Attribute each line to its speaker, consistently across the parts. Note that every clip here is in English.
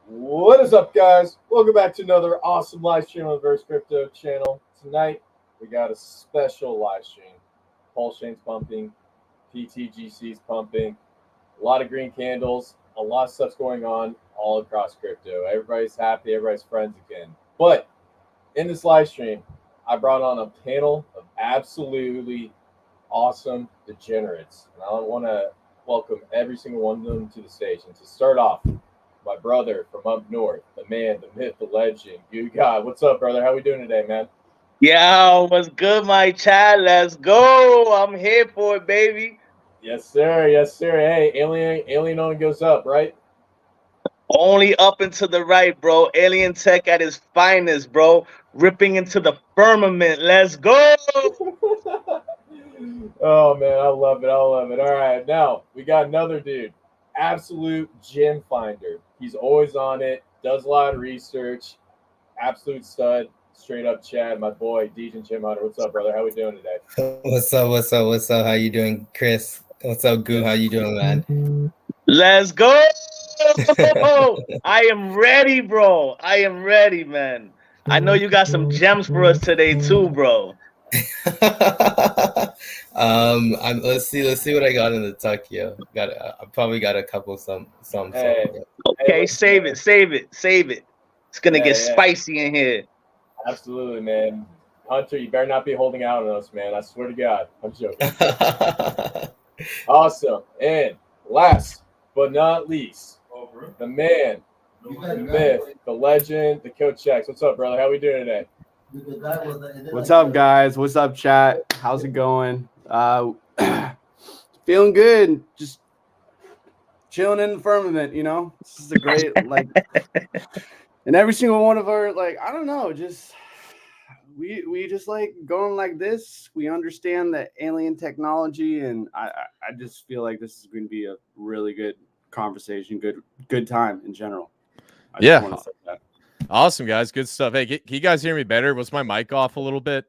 Speaker 1: What is up, guys? Welcome back to another awesome live stream on the Verse Crypto channel. Tonight, we got a special live stream. PulseChain's pumping, pTGC's pumping, a lot of green candles, a lot of stuff's going on all across crypto. Everybody's happy, everybody's friends again. But in this live stream, I brought on a panel of absolutely awesome degenerates. And I want to welcome every single one of them to the stage. And to start off, my brother from up north, the man, the myth, the legend, you God. What's up, brother? How we doing today, man?
Speaker 2: Yo, what's good, my chat? Let's go. I'm here for it, baby.
Speaker 1: Yes, sir. Yes, sir. Hey, alien only goes up, right?
Speaker 2: Only up and to the right, bro. Alien tech at its finest, bro. Ripping into the firmament. Let's go.
Speaker 1: Oh man, I love it. I love it. All right, now we got another dude, absolute gem finder. He's always on it, does a lot of research, absolute stud, straight up Chad, my boy, Dejan Gem Hunter. What's up, brother? How we doing today?
Speaker 3: What's up? What's up? What's up? How you doing, Chris? What's up, Goo? How you doing, man?
Speaker 2: Let's go. I am ready, bro. I am ready, man. I know you got some gems for us today too, bro.
Speaker 3: Let's see what I got in the tuck here. I probably got a couple some.
Speaker 1: Hey,
Speaker 2: Okay,
Speaker 1: hey,
Speaker 2: save it. It's gonna get spicy in here.
Speaker 1: Absolutely, man. Hunter, you better not be holding out on us, man. I swear to God. I'm joking. Awesome. And last but not least, the man, the myth, the legend, the Coach X. What's up, brother? How we doing today?
Speaker 4: What's up, guys? What's up, chat? How's it going? Feeling good. Just chilling in the firmament, you know? This is a great, and every single one of our, I don't know, just we just going like this. We understand the alien technology, and I just feel like this is going to be a really good conversation, good time in general.
Speaker 5: Yeah. Awesome, guys. Good stuff. Hey, can you guys hear me better? Was my mic off a little bit?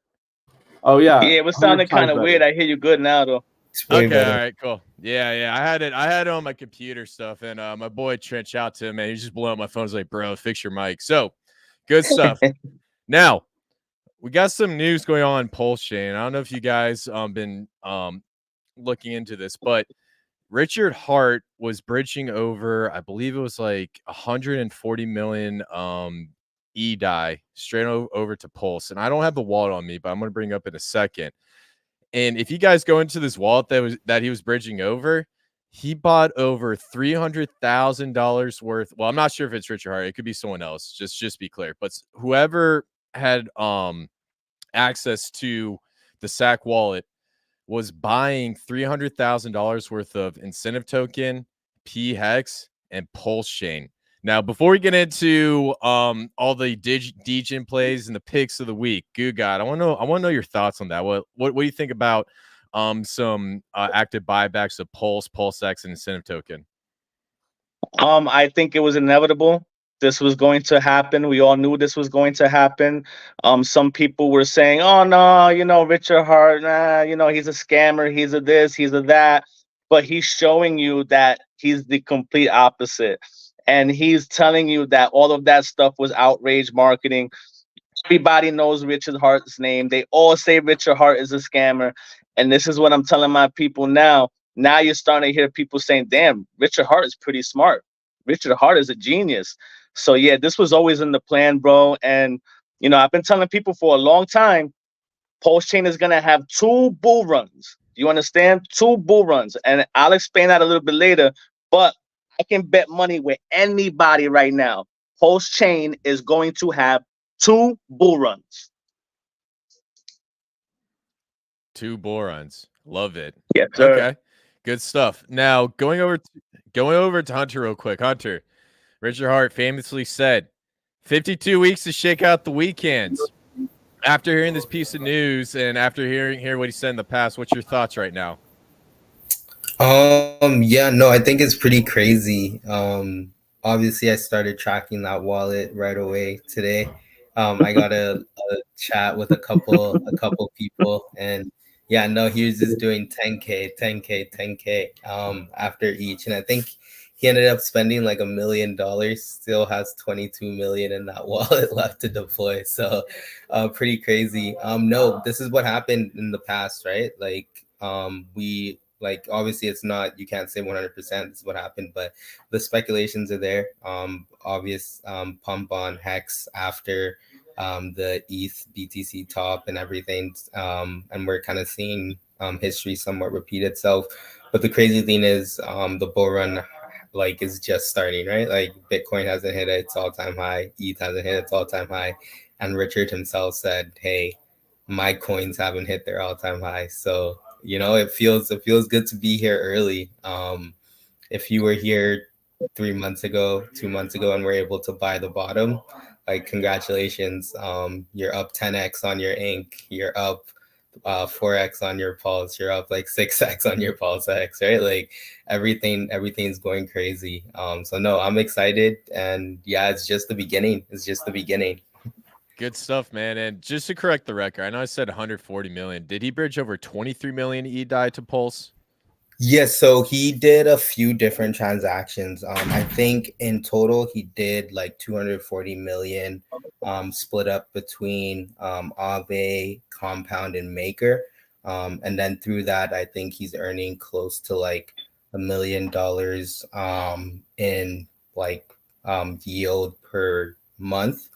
Speaker 4: Oh, yeah.
Speaker 2: Yeah, it was sounding kind of weird. I hear you good now, though.
Speaker 5: Okay, better. All right, cool. Yeah. I had it on my computer stuff, and my boy Trent, shout out to him, man. He's just blowing up my phone. He's like, bro, fix your mic. So, good stuff. Now, we got some news going on in PulseChain. I don't know if you guys been looking into this, but Richard Heart was bridging over, I believe it was like 140 million pDAI straight over to Pulse. And I don't have the wallet on me, but I'm going to bring up in a second. And if you guys go into this wallet that he was bridging over, he bought over $300,000 worth. Well, I'm not sure if it's Richard Heart. It could be someone else. Just be clear. But whoever had access to the SAC wallet was buying $300,000 worth of incentive token, pHex, and PulseChain. Now, before we get into all the degen plays and the picks of the week, good God, I want to know your thoughts on that. What do you think about some active buybacks of PulseX, and incentive token?
Speaker 2: I think it was inevitable. This was going to happen. We all knew this was going to happen. Some people were saying, "Oh no, Richard Heart, he's a scammer. He's a this, he's a that." But he's showing you that he's the complete opposite. And he's telling you that all of that stuff was outrage marketing. Everybody knows Richard Heart's name. They all say Richard Heart is a scammer. And this is what I'm telling my people now. Now you're starting to hear people saying, damn, Richard Heart is pretty smart. Richard Heart is a genius. So, yeah, this was always in the plan, bro. And, I've been telling people for a long time, PulseChain is going to have 2 bull runs. You understand? 2 bull runs. And I'll explain that a little bit later. But I can bet money with anybody right now. PulseChain is going to have 2 bull runs.
Speaker 5: 2 bull runs. Love it.
Speaker 2: Yes, sir.
Speaker 5: Okay. Good stuff. Now, going over to Hunter real quick. Hunter, Richard Heart famously said, 52 weeks to shake out the weekends. After hearing this piece of news and after hearing what he said in the past, what's your thoughts right now?
Speaker 3: Yeah, no, I think it's pretty crazy. Obviously I started tracking that wallet right away today. I got a chat with a couple people, and he was just doing 10K after each, and I think he ended up spending like $1 million, still has 22 million in that wallet left to deploy. So pretty crazy. No, this is what happened in the past, right? Like we like, obviously it's not, you can't say 100% this is what happened, but the speculations are there. Obvious pump on Hex after the ETH BTC top and everything, and we're kind of seeing history somewhat repeat itself. But the crazy thing is the bull run like is just starting, right? Like Bitcoin hasn't hit its all-time high, ETH hasn't hit its all-time high, and Richard himself said, hey, my coins haven't hit their all-time high. So you know, it feels good to be here early. If you were here 3 months ago, 2 months ago, and were able to buy the bottom, like congratulations. You're up 10x on your Inc. You're up 4x on your Pulse. You're up like 6x on your PulseX, right? Like everything's going crazy. So no, I'm excited, and yeah, it's just the beginning. It's just the beginning.
Speaker 5: Good stuff, man. And just to correct the record, I know I said 140 million. Did he bridge over 23 million eDAI to Pulse?
Speaker 3: Yes, so he did a few different transactions. I think in total he did like 240 million, split up between Aave, Compound, and Maker. And then through that, I think he's earning close to like $1 million in like yield per month.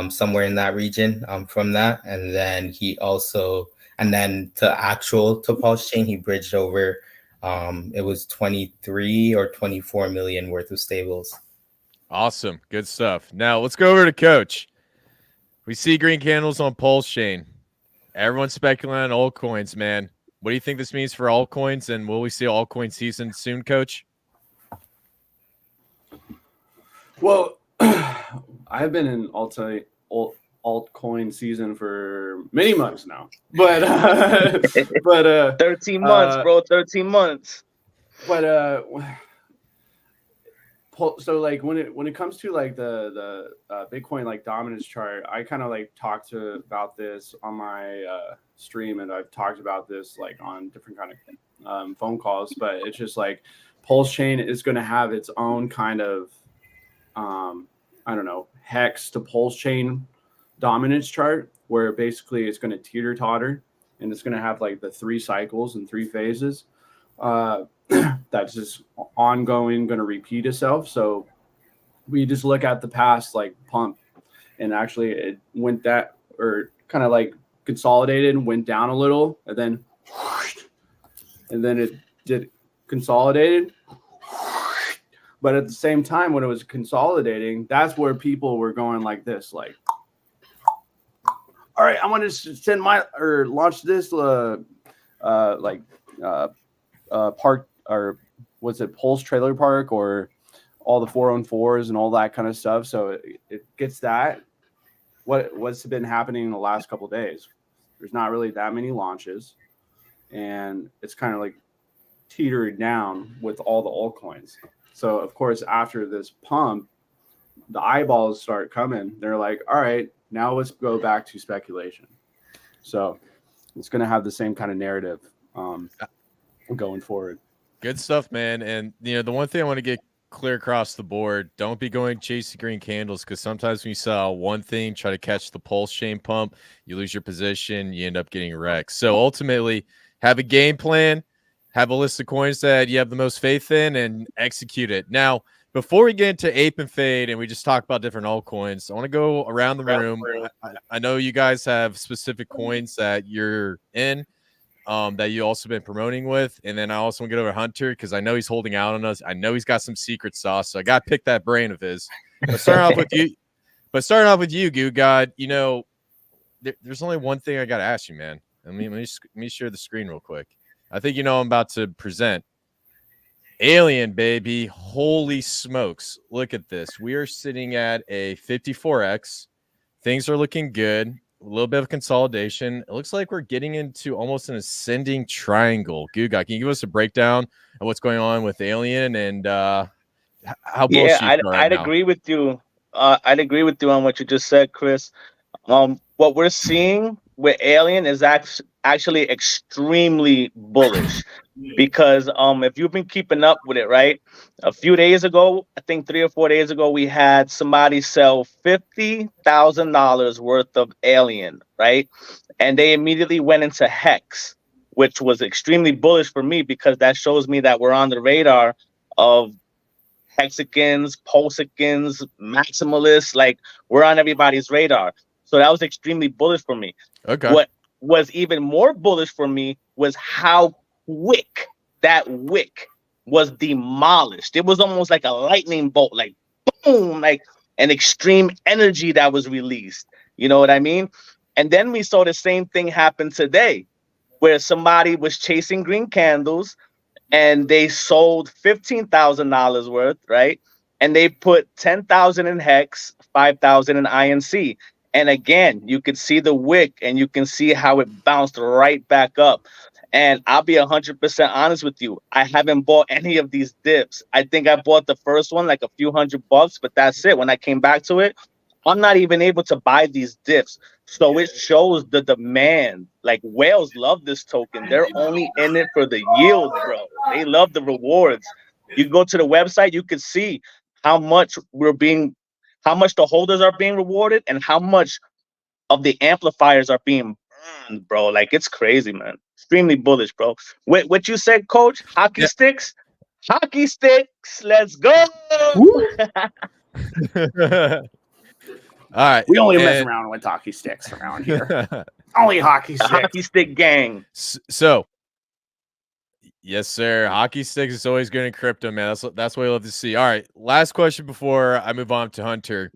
Speaker 3: Somewhere in that region from that. And then he also, and then to PulseChain, he bridged over, it was 23 or 24 million worth of stables.
Speaker 5: Awesome. Good stuff. Now let's go over to Coach. We see green candles on PulseChain. Everyone's speculating on altcoins, man. What do you think this means for altcoins, and will we see altcoin season soon, Coach?
Speaker 4: Well, I've been in altcoin season for many months now, but
Speaker 2: 13 months, bro. 13 months.
Speaker 4: But so like when it comes to like the Bitcoin like dominance chart, I kind of like talked about this on my stream, and I've talked about this like on different kind of phone calls. But it's just like PulseChain is going to have its own kind of I don't know, Hex to PulseChain dominance chart, where basically it's going to teeter totter, and it's going to have like the 3 cycles and 3 phases. That's just ongoing, going to repeat itself. So we just look at the past like pump, and actually it went that, or kind of like consolidated and went down a little, and then it did consolidated. But at the same time, when it was consolidating, that's where people were going like this, like, all right, I want to send launch this park, or what's it, Pulse Trailer Park, or all the 404s and all that kind of stuff. So it gets that. What's been happening in the last couple of days? There's not really that many launches, and it's kind of like teetering down with all the altcoins. So of course, after this pump, the eyeballs start coming. They're like, all right, now let's go back to speculation. So it's going to have the same kind of narrative going forward.
Speaker 5: Good stuff, man. And the one thing I want to get clear across the board, don't be going chasing green candles, because sometimes when you sell one thing, try to catch the PulseChain pump, you lose your position, you end up getting wrecked. So ultimately, have a game plan, have a list of coins that you have the most faith in, and execute it. Now, before we get into Ape and Fade and we just talk about different altcoins, I want to go around the room. I know you guys have specific coins that you're in, that you also been promoting with. And then I also want to get over Hunter, because I know he's holding out on us. I know he's got some secret sauce, so I got to pick that brain of his. But starting off with you, Goo God, there's only one thing I got to ask you, man. Let me share the screen real quick. I think I'm about to present Alien, baby. Holy smokes. Look at this. We are sitting at a 54x. Things are looking good. A little bit of consolidation. It looks like we're getting into almost an ascending triangle. Guga, can you give us a breakdown of what's going on with Alien and how bullish you are right
Speaker 2: I'd
Speaker 5: now?
Speaker 2: agree with you. I'd agree with you on what you just said, Chris. What we're seeing with Alien is actually extremely bullish because if you've been keeping up with it, right? A few days ago, I think 3 or 4 days ago, we had somebody sell $50,000 worth of alien, right? And they immediately went into Hex, which was extremely bullish for me because that shows me that we're on the radar of hexagons, pulsicans, maximalists. Like, we're on everybody's radar. So that was extremely bullish for me.
Speaker 5: Okay.
Speaker 2: What was even more bullish for me was how quick that wick was demolished. It was almost like a lightning bolt, like boom, like an extreme energy that was released. You know what I mean? And then we saw the same thing happen today, where somebody was chasing green candles and they sold $15,000 worth, right? And they put 10,000 in Hex, 5,000 in INC. And again, you could see the wick and you can see how it bounced right back up. And I'll be 100% honest with you. I haven't bought any of these dips. I think I bought the first one like a few $100, but that's it. When I came back to it, I'm not even able to buy these dips. So it shows the demand. Like, whales love this token. They're only in it for the yield, bro. They love the rewards. You go to the website, you can see how much how much the holders are being rewarded and how much of the amplifiers are being burned, bro. Like, it's crazy, man. Extremely bullish, bro. What you said, coach? Hockey sticks? Hockey sticks. Let's go.
Speaker 5: All right.
Speaker 4: We only mess around with hockey sticks around here. Only hockey sticks.
Speaker 2: Hockey stick gang.
Speaker 5: So, yes, sir. Hockey sticks is always good in crypto, man. That's what I love to see. All right. Last question before I move on to Hunter.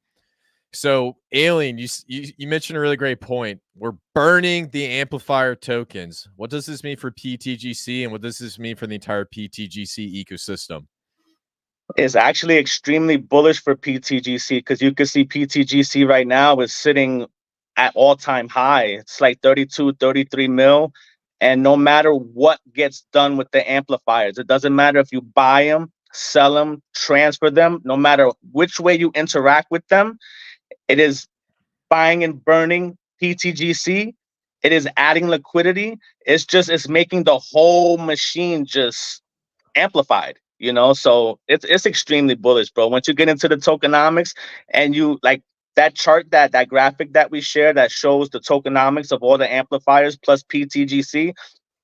Speaker 5: So, Alien, you mentioned a really great point. We're burning the amplifier tokens. What does this mean for pTGC, and what does this mean for the entire pTGC ecosystem?
Speaker 2: Is actually extremely bullish for pTGC because you can see pTGC right now is sitting at all-time high. It's like 32, 33 mil. And no matter what gets done with the amplifiers, it doesn't matter if you buy them, sell them, transfer them, no matter which way you interact with them, it is buying and burning pTGC. It is adding liquidity. It's making the whole machine just amplified, you know. So it's extremely bullish, bro. Once you get into the tokenomics and you like that chart, that graphic that we share that shows the tokenomics of all the amplifiers plus pTGC,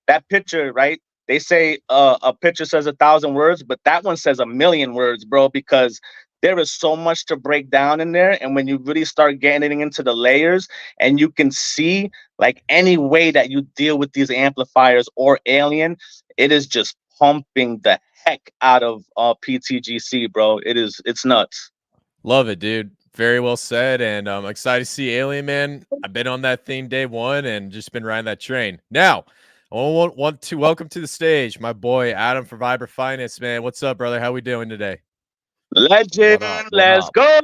Speaker 2: that picture, right? They say a picture says 1,000 words, but that one says 1,000,000 words, bro, because there is so much to break down in there. And when you really start getting into the layers and you can see like any way that you deal with these amplifiers or alien, it is just pumping the heck out of pTGC, bro. It's nuts.
Speaker 5: Love it, dude. Very well said. And I'm excited to see Alien, man. I've been on that theme day one and just been riding that train. Now, I want to welcome to the stage my boy Adam from Viber Finance, man. What's up, brother? How we doing today?
Speaker 2: Legend, let's go.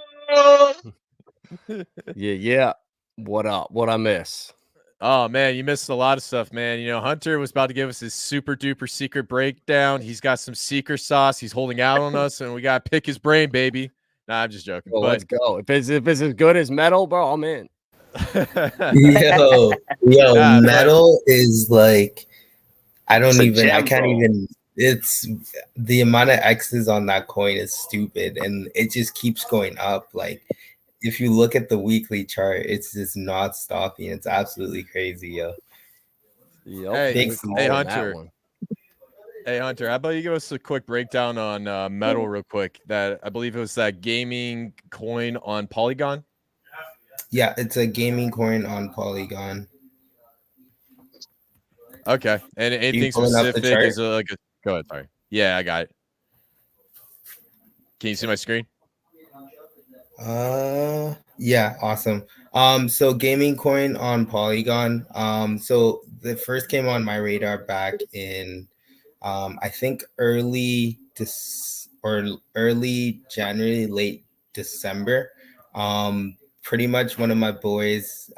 Speaker 6: Yeah. What up? What I miss?
Speaker 5: Oh man, you missed a lot of stuff, man. You know, Hunter was about to give us his super duper secret breakdown. He's got some secret sauce. He's holding out on us, and we gotta pick his brain, baby. Nah, I'm just joking.
Speaker 6: Well, let's go. If it's as good as metal, bro, I'm in.
Speaker 3: Yo, metal is like I can't even. It's the amount of X's on that coin is stupid, and it just keeps going up. Like, if you look at the weekly chart, it's just not stopping. It's absolutely crazy, yo.
Speaker 5: Hey, Hunter. Hey, Hunter, how about you give us a quick breakdown on metal real quick? That I believe it was that gaming coin on Polygon.
Speaker 3: Yeah, it's a gaming coin on Polygon.
Speaker 5: Okay. And anything specific is like a go ahead, sorry. Yeah, I got it. Can you see my screen?
Speaker 3: Yeah, awesome. So gaming coin on Polygon. So the first came on my radar back in I think early January, late December. Pretty much one of my boys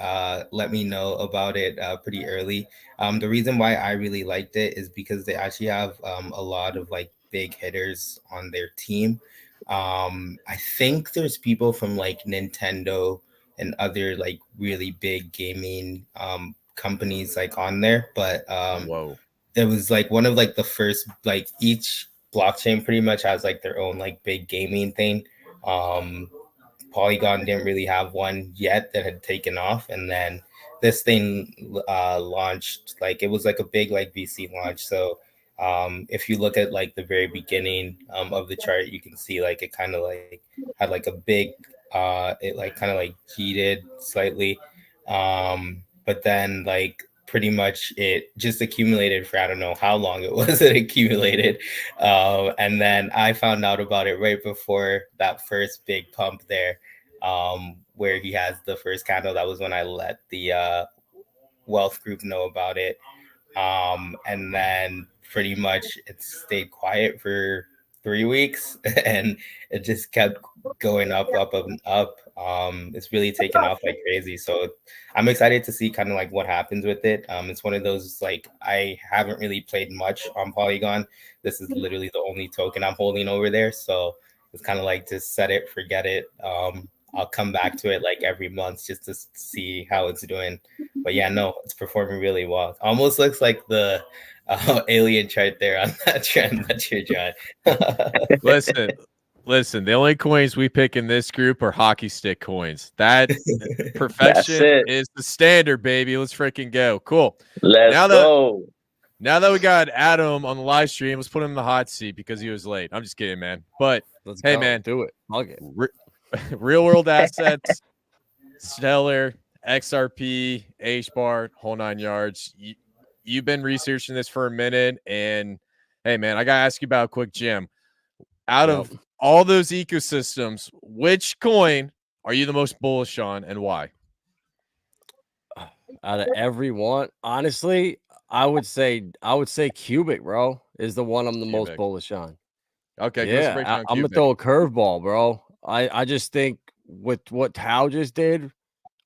Speaker 3: let me know about it pretty early. The reason why I really liked it is because they actually have a lot of like big hitters on their team. I think there's people from like Nintendo and other like really big gaming companies like on there, but
Speaker 5: Whoa.
Speaker 3: it was like one of like the first, like each blockchain pretty much has like their own like big gaming thing. Polygon didn't really have one yet that had taken off, and then this thing launched. Like it was like a big like VC launch. So if you look at like the very beginning of the chart, you can see like it kind of like had like a big it like kind of like cheated slightly, but then like pretty much it just accumulated for I don't know how long it was it accumulated, and then I found out about it right before that first big pump there, where he has the first candle. That was when I let the wealth group know about it, and then pretty much it stayed quiet for 3 weeks and it just kept going up and up. It's really taken off like crazy, so I'm excited to see kind of like what happens with it. It's one of those, like, I haven't really played much on Polygon. This is literally the only token I'm holding over there, so it's kind of like just set it, forget it. I'll come back to it like every month just to see how it's doing. But yeah, no, it's performing really well. It almost looks like the alien chart there on that trend that you're drawing.
Speaker 5: Listen, the only coins we pick in this group are hockey stick coins. That perfection is the standard, baby. Let's freaking go. Cool.
Speaker 2: Let's go.
Speaker 5: Now that we got Adam on the live stream, let's put him in the hot seat because he was late. I'm just kidding, man. But
Speaker 6: Let's
Speaker 5: hey,
Speaker 6: go.
Speaker 5: man,
Speaker 6: Do it. Plug it.
Speaker 5: Real world assets, Stellar, XRP, HBAR, whole 9 yards. You've been researching this for a minute, and hey, man, I gotta ask you about a quick gem. Out of all those ecosystems, which coin are you the most bullish on, and why?
Speaker 6: Out of every one, honestly, I would say Cubic, bro, is the one I'm the most bullish on.
Speaker 5: Okay,
Speaker 6: yeah, I'm gonna throw a curveball, bro. I just think with what Tao just did,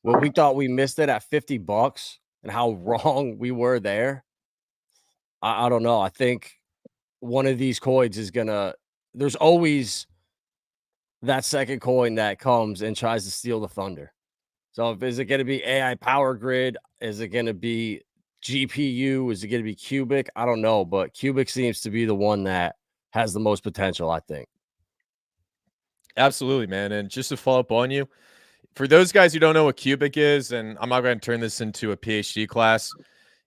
Speaker 6: when we thought we missed it at $50 and how wrong we were there, I don't know. I think one of these coins is gonna. There's always that second coin that comes and tries to steal the thunder. So is it going to be AI power grid? Is it going to be GPU? Is it going to be Cubic? I don't know, but Cubic seems to be the one that has the most potential, I think.
Speaker 5: Absolutely, man. And just to follow up on you, for those guys who don't know what Cubic is, and I'm not going to turn this into a PhD class,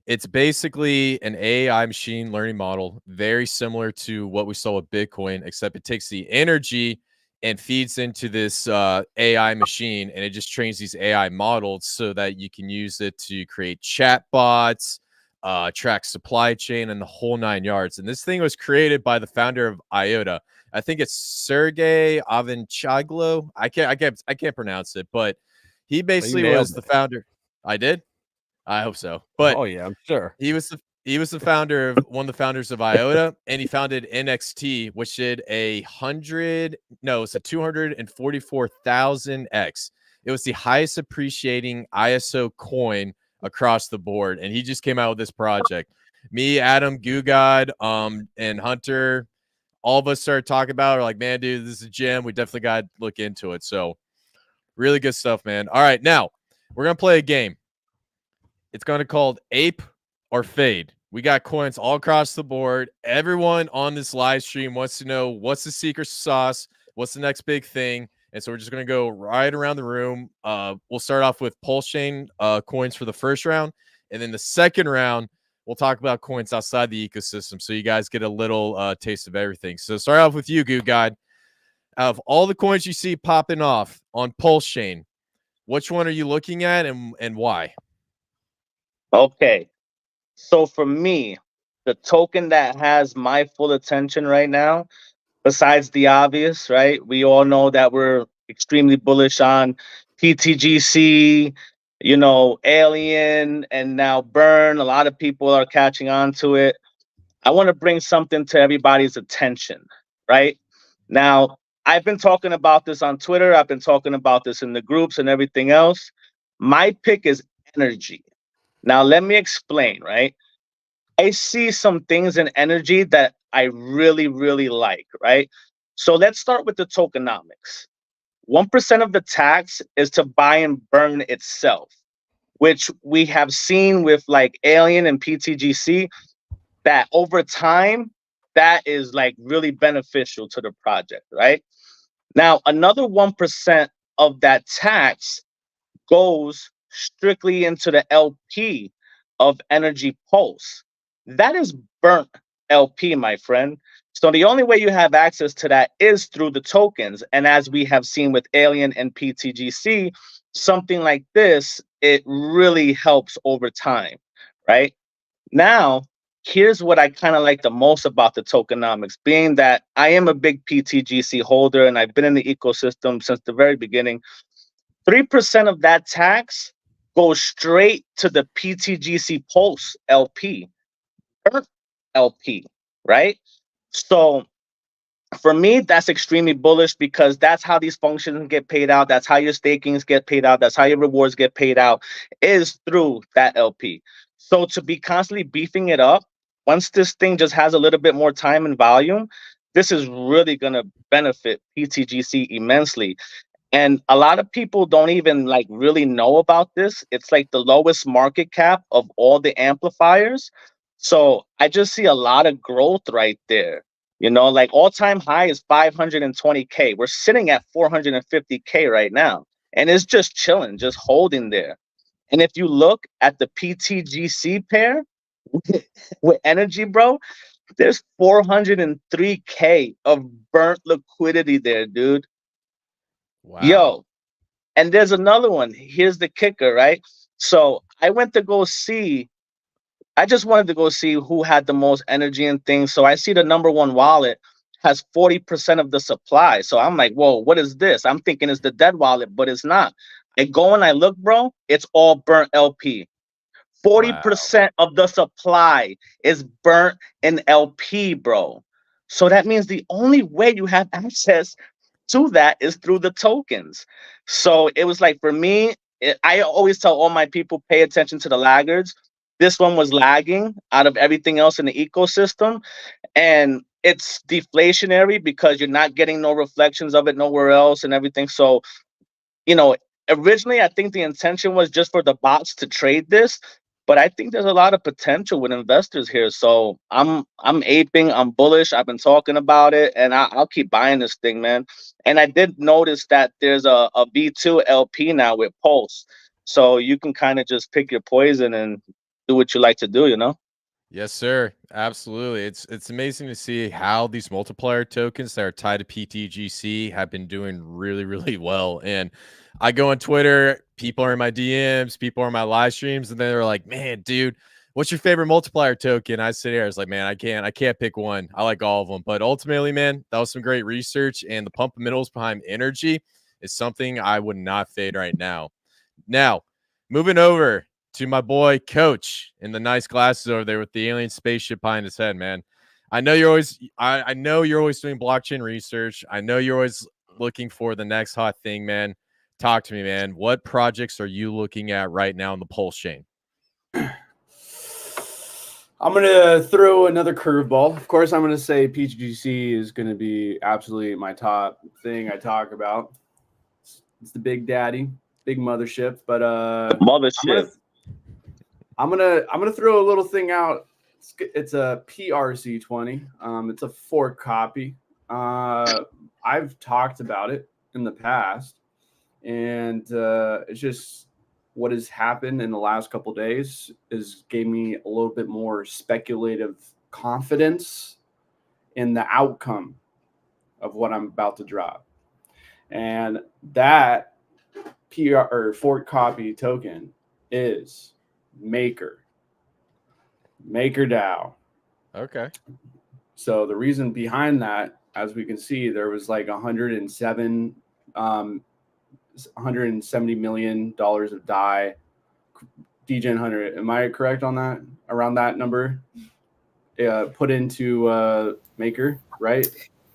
Speaker 5: it's basically an AI machine learning model, very similar to what we saw with Bitcoin, except it takes the energy and feeds into this AI machine, and it just trains these AI models so that you can use it to create chat bots, track supply chain, and the whole 9 yards. And this thing was created by the founder of IOTA. I think it's Sergey Avanchaglo. I can't pronounce it, but he basically was the founder. I did. I hope so. But
Speaker 6: oh yeah, I'm sure.
Speaker 5: He was the founder of one of the founders of IOTA, and he founded NXT, which did it's a 244,000x. It was the highest appreciating ISO coin across the board, and he just came out with this project. Me, Adam, Gugod, and Hunter, all of us started talking about it. We're like, man, dude, this is a gem. We definitely got to look into it. So really good stuff, man. All right, now we're gonna play a game. It's going to be called Ape or Fade. We got coins all across the board. Everyone on this live stream wants to know what's the secret sauce, what's the next big thing. And so we're just going to go right around the room. We'll start off with PulseChain coins for the first round. And then the second round, we'll talk about coins outside the ecosystem. So you guys get a little taste of everything. So start off with you, Goo Guide. Out of all the coins you see popping off on PulseChain, which one are you looking at and why?
Speaker 2: Okay, so for me, the token that has my full attention right now, besides the obvious, right? We all know that we're extremely bullish on pTGC, Alien, and now Burn. A lot of people are catching on to it. I want to bring something to everybody's attention, right? Now, I've been talking about this on Twitter. I've been talking about this in the groups and everything else. My pick is energy. Now, let me explain, right? I see some things in energy that I really, really like, right? So let's start with the tokenomics. 1% of the tax is to buy and burn itself. which we have seen with like Alien and pTGC, that over time, that is like really beneficial to the project, right? Now, another 1% of that tax goes strictly into the LP of Energy Pulse. That is burnt LP, my friend. So the only way you have access to that is through the tokens. And as we have seen with Alien and pTGC, something like this, it really helps over time, right? Now, here's what I kind of like the most about the tokenomics, being that I am a big pTGC holder and I've been in the ecosystem since the very beginning. 3% of that tax goes straight to the pTGC Pulse LP, LP, right? So for me, that's extremely bullish because that's how these functions get paid out. That's how your stakings get paid out. That's how your rewards get paid out, is through that LP. So to be constantly beefing it up, once this thing just has a little bit more time and volume, this is really going to benefit pTGC immensely. And a lot of people don't even like really know about this. It's like the lowest market cap of all the amplifiers. So I just see a lot of growth right there. You know, like all-time high is 520K. We're sitting at 450K right now. And it's just chilling, just holding there. And if you look at the pTGC pair with energy, bro, there's 403K of burnt liquidity there, dude.
Speaker 5: Wow.
Speaker 2: Yo, and there's another one. Here's the kicker, right? So I went to go see, I just wanted to go see who had the most energy and things. So I see the number one wallet has 40% of the supply. So I'm like, whoa, what is this? I'm thinking it's the dead wallet, but it's not. I go and I look, bro, it's all burnt LP. 40% of the supply is burnt in LP, bro. So that means the only way you have access to that is through the tokens. So it was like, for me, I always tell all my people, pay attention to the laggards. This one was lagging out of everything else in the ecosystem. And it's deflationary because you're not getting no reflections of it nowhere else and everything. So, you know, originally I think the intention was just for the bots to trade this, but I think there's a lot of potential with investors here. So I'm aping, I'm bullish. I've been talking about it, and I'll keep buying this thing, man. And I did notice that there's a V2 LP now with Pulse, so you can kind of just pick your poison and do what you like to do, you know.
Speaker 5: Yes, sir. Absolutely. It's amazing to see how these multiplier tokens that are tied to pTGC have been doing really, really well. And I go on Twitter, people are in my DMs, people are in my live streams, and they're like, man, dude, what's your favorite multiplier token? I sit here, I was like, man, I can't pick one. I like all of them. But ultimately, man, that was some great research, and the pump middles behind energy is something I would not fade right now. Now, moving over to my boy Coach in the nice glasses over there with the alien spaceship behind his head, man. I know you're always I know you're always doing blockchain research. I know you're always looking for the next hot thing, man. Talk to me, man. What projects are you looking at right now in the PulseChain?
Speaker 4: I'm going to throw another curveball. Of course, I'm going to say pTGC is going to be absolutely my top thing I talk about. It's the big daddy, big mothership, but
Speaker 2: Mothership.
Speaker 4: I'm gonna throw a little thing out. It's a PRC20. It's a fork copy. I've talked about it in the past, and it's just what has happened in the last couple of days is gave me a little bit more speculative confidence in the outcome of what I'm about to drop, and that PR or fork copy token is Maker DAO.
Speaker 5: Okay.
Speaker 4: So the reason behind that, as we can see, there was like $170 million of DAI. DGen 100. Am I correct on that? Around that number, put into Maker, right?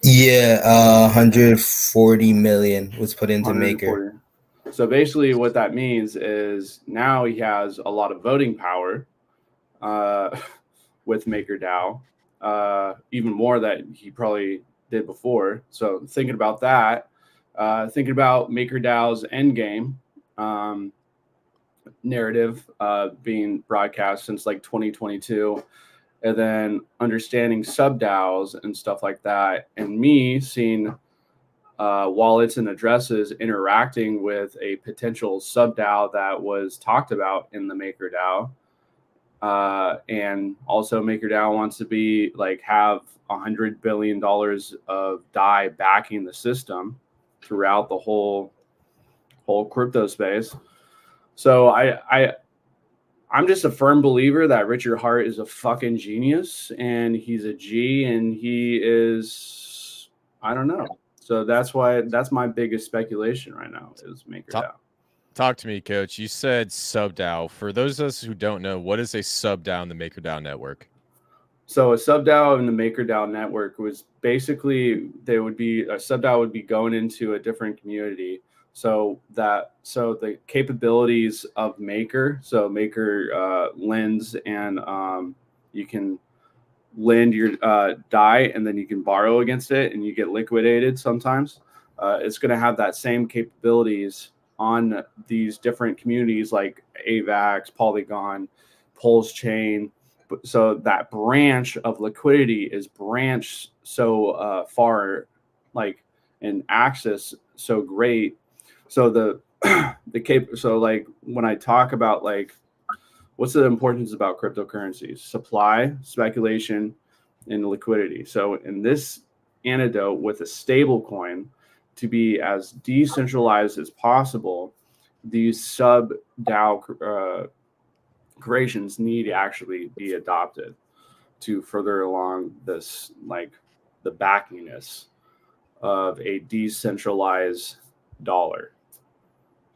Speaker 3: Yeah, 140 million was put into Maker.
Speaker 4: So basically what that means is now he has a lot of voting power with MakerDAO, even more that he probably did before. So thinking about that, thinking about MakerDAO's endgame, narrative being broadcast since like 2022, and then understanding sub DAOs and stuff like that, and me seeing wallets and addresses interacting with a potential sub DAO that was talked about in the MakerDAO. And also MakerDAO wants to be like have $100 billion of DAI backing the system throughout the whole crypto space. So I'm just a firm believer that Richard Heart is a fucking genius, and he's a G, and he is, I don't know. So that's my biggest speculation right now is MakerDAO.
Speaker 5: Talk to me, Coach. You said sub DAO. For those of us who don't know, what is a sub DAO in the MakerDAO network?
Speaker 4: So a sub DAO in the MakerDAO network was basically a sub DAO would be going into a different community. So the capabilities of Maker lends, and you can lend your DAI, and then you can borrow against it, and you get liquidated sometimes. It's going to have that same capabilities on these different communities like AVAX, Polygon, PulseChain. So that branch of liquidity is branched so far, like, and access so great. So so like when I talk about like what's the importance about cryptocurrencies? Supply, speculation, and liquidity. So in this antidote with a stable coin to be as decentralized as possible, these sub DAO creations need to actually be adopted to further along this, like the backiness of a decentralized dollar.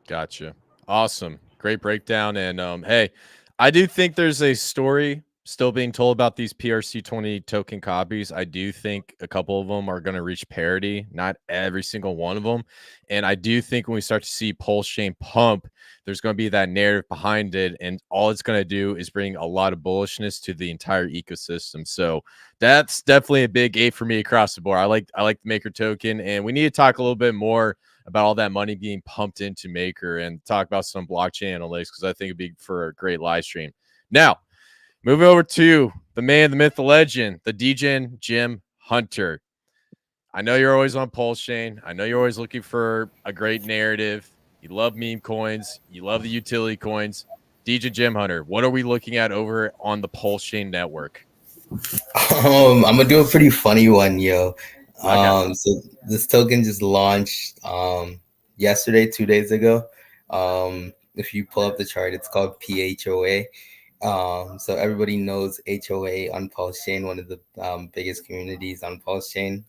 Speaker 5: Gotcha. Awesome. Great breakdown. And hey, I do think there's a story still being told about these PRC20 token copies. I do think a couple of them are going to reach parity, not every single one of them. And I do think when we start to see PulseChain pump, there's going to be that narrative behind it. And all it's going to do is bring a lot of bullishness to the entire ecosystem. So that's definitely a big A for me across the board. I like the Maker token, and we need to talk a little bit more about all that money being pumped into Maker and talk about some blockchain analytics, because I think it'd be for a great live stream. Now, moving over to the man, the myth, the legend, the Degen Gem Hunter. I know you're always on PulseChain. I know you're always looking for a great narrative. You love meme coins. You love the utility coins. Degen Gem Hunter, what are we looking at over on the PulseChain network?
Speaker 3: I'm gonna do a pretty funny one, yo.
Speaker 5: Okay.
Speaker 3: So this token just launched yesterday, 2 days ago. If you pull up the chart, it's called PHOA. So everybody knows HOA on PulseChain, one of the biggest communities on PulseChain.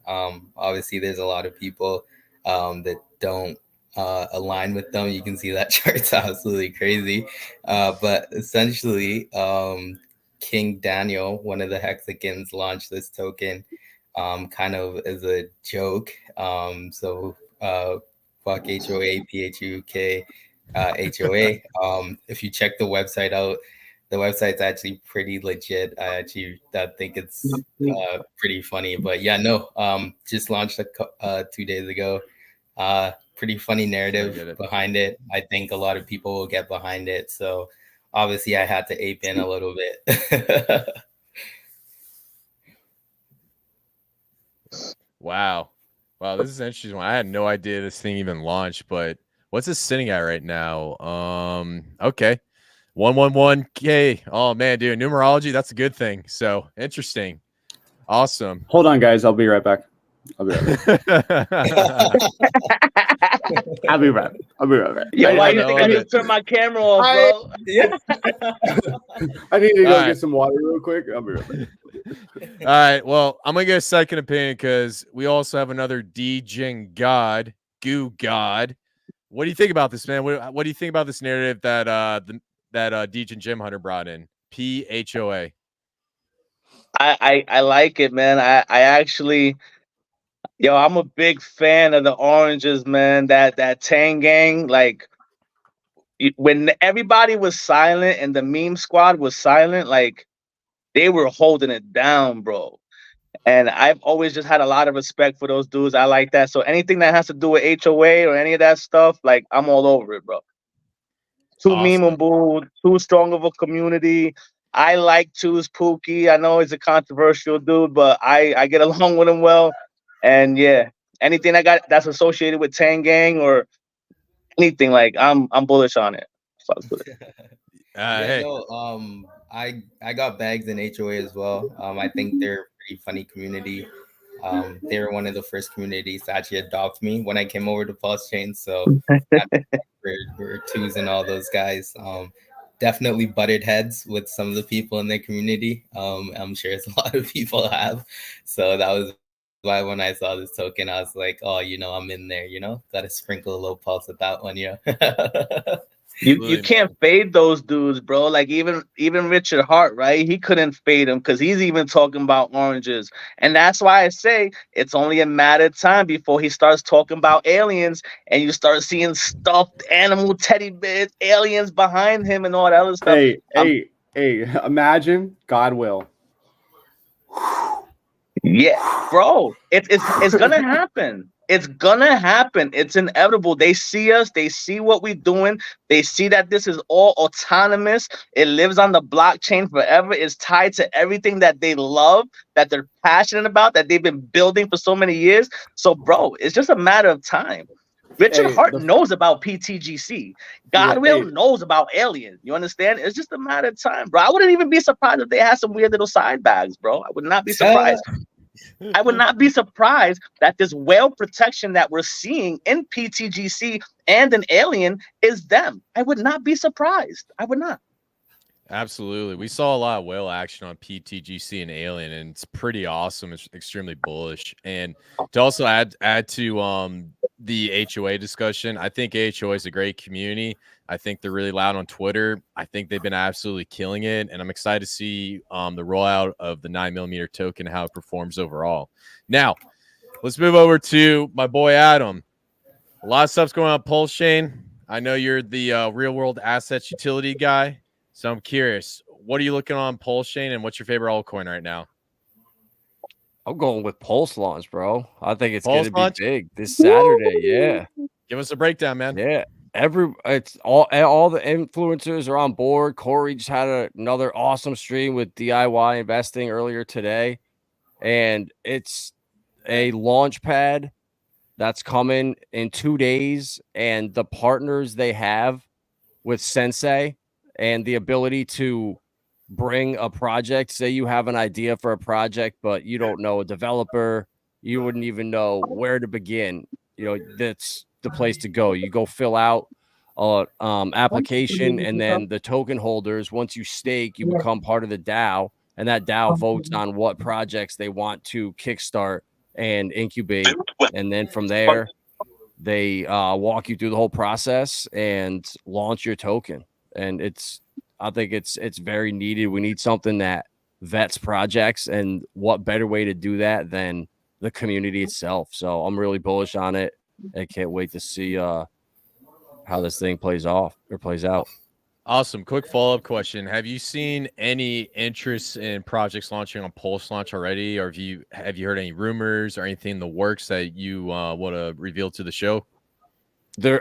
Speaker 3: Obviously, there's a lot of people that don't align with them. You can see that chart's absolutely crazy. But essentially, King Daniel, one of the Hexagons, launched this token kind of as a joke. So fuck HOA, PHUK, HOA. If you check the website out, the website's actually pretty legit. I think it's pretty funny. But yeah, no, just launched 2 days ago. Pretty funny narrative behind it. I think a lot of people will get behind it. So obviously I had to ape in a little bit.
Speaker 5: Wow. This is an interesting one. I had no idea this thing even launched, but what's it sitting at right now? Okay. 111K. Oh man, dude, numerology, that's a good thing. So interesting. Awesome.
Speaker 4: Hold on, guys. I'll be right back. I'll be right back.
Speaker 2: Yo, why you think I need to turn my camera off, bro?
Speaker 4: I need to go get some water real quick. I'll be right back.
Speaker 5: All right. Well, I'm gonna get a second opinion because we also have another Degen God, Goo God. What do you think about this, man? What do you think about this narrative that Degen Gem Hunter brought in? PHOA.
Speaker 2: I like it, man. I actually, yo, I'm a big fan of the oranges, man. That Tang Gang, like when everybody was silent and the meme squad was silent, like they were holding it down, bro. And I've always just had a lot of respect for those dudes. I like that. So anything that has to do with HOA or any of that stuff, like I'm all over it, bro. Too
Speaker 5: Awesome.
Speaker 2: memeable, too strong of a community. I like Two's Pookie. I know he's a controversial dude, but I get along with him well. And yeah, anything I got that's associated with Tang Gang or anything, like I'm bullish on it. Fuck with it.
Speaker 3: Yeah,
Speaker 5: Hey,
Speaker 3: no, I got bags in HOA as well. I think they're a pretty funny community. They were one of the first communities to actually adopt me when I came over to PulseChain. So we're Twos and all those guys. Definitely butted heads with some of the people in the community. I'm sure it's a lot of people have. So that was why when I saw this token, I was like, oh, I'm in there, got to sprinkle a little pulse with that one, yeah.
Speaker 2: You can't fade those dudes, bro. Like even Richard Hart, right? He couldn't fade him because he's even talking about oranges. And that's why I say it's only a matter of time before he starts talking about aliens and you start seeing stuffed animal teddy bears, aliens behind him and all that other stuff.
Speaker 4: Hey, imagine God will.
Speaker 2: Yeah, bro. It's gonna happen. It's gonna happen. It's inevitable. They see us, they see what we're doing, they see that this is all autonomous. It lives on the blockchain forever. It's tied to everything that they love, that they're passionate about, that they've been building for so many years. So, bro, it's just a matter of time. Richard Hart knows about pTGC. Godwill knows about aliens. You understand? It's just a matter of time, bro. I wouldn't even be surprised if they had some weird little side bags, bro. I would not be surprised. I would not be surprised that this whale protection that we're seeing in pTGC and an alien is them. I would not be surprised. I would not.
Speaker 5: Absolutely. We saw a lot of whale action on pTGC and Alien, and it's pretty awesome. It's extremely bullish. And to also add to the HOA discussion, I think HOA is a great community. I think they're really loud on Twitter. I think they've been absolutely killing it, and I'm excited to see the rollout of the 9mm token, how it performs overall. Now, let's move over to my boy Adam. A lot of stuff's going on PulseChain. I know you're the real-world assets utility guy. So I'm curious, what are you looking on PulseChain, and what's your favorite altcoin right now?
Speaker 6: I'm going with Pulse launch, bro. I think it's going to be big this Saturday. Yeah.
Speaker 5: Give us a breakdown, man.
Speaker 6: Yeah. It's all the influencers are on board. Corey just had another awesome stream with DIY investing earlier today. And it's a launch pad that's coming in 2 days. And the partners they have with Sensei and the ability to bring a project, say you have an idea for a project, but you don't know a developer, you wouldn't even know where to begin. That's the place to go. You go fill out application, and then the token holders, once you stake, you become part of the DAO, and that DAO votes on what projects they want to kickstart and incubate. And then from there, they walk you through the whole process and launch your token. And I think it's very needed. We need something that vets projects, and what better way to do that than the community itself. So I'm really bullish on it. I can't wait to see how this thing plays out.
Speaker 5: Awesome. Quick follow-up question. Have you seen any interest in projects launching on Pulse Launch already? Or have you heard any rumors or anything in the works that you want to reveal to the show?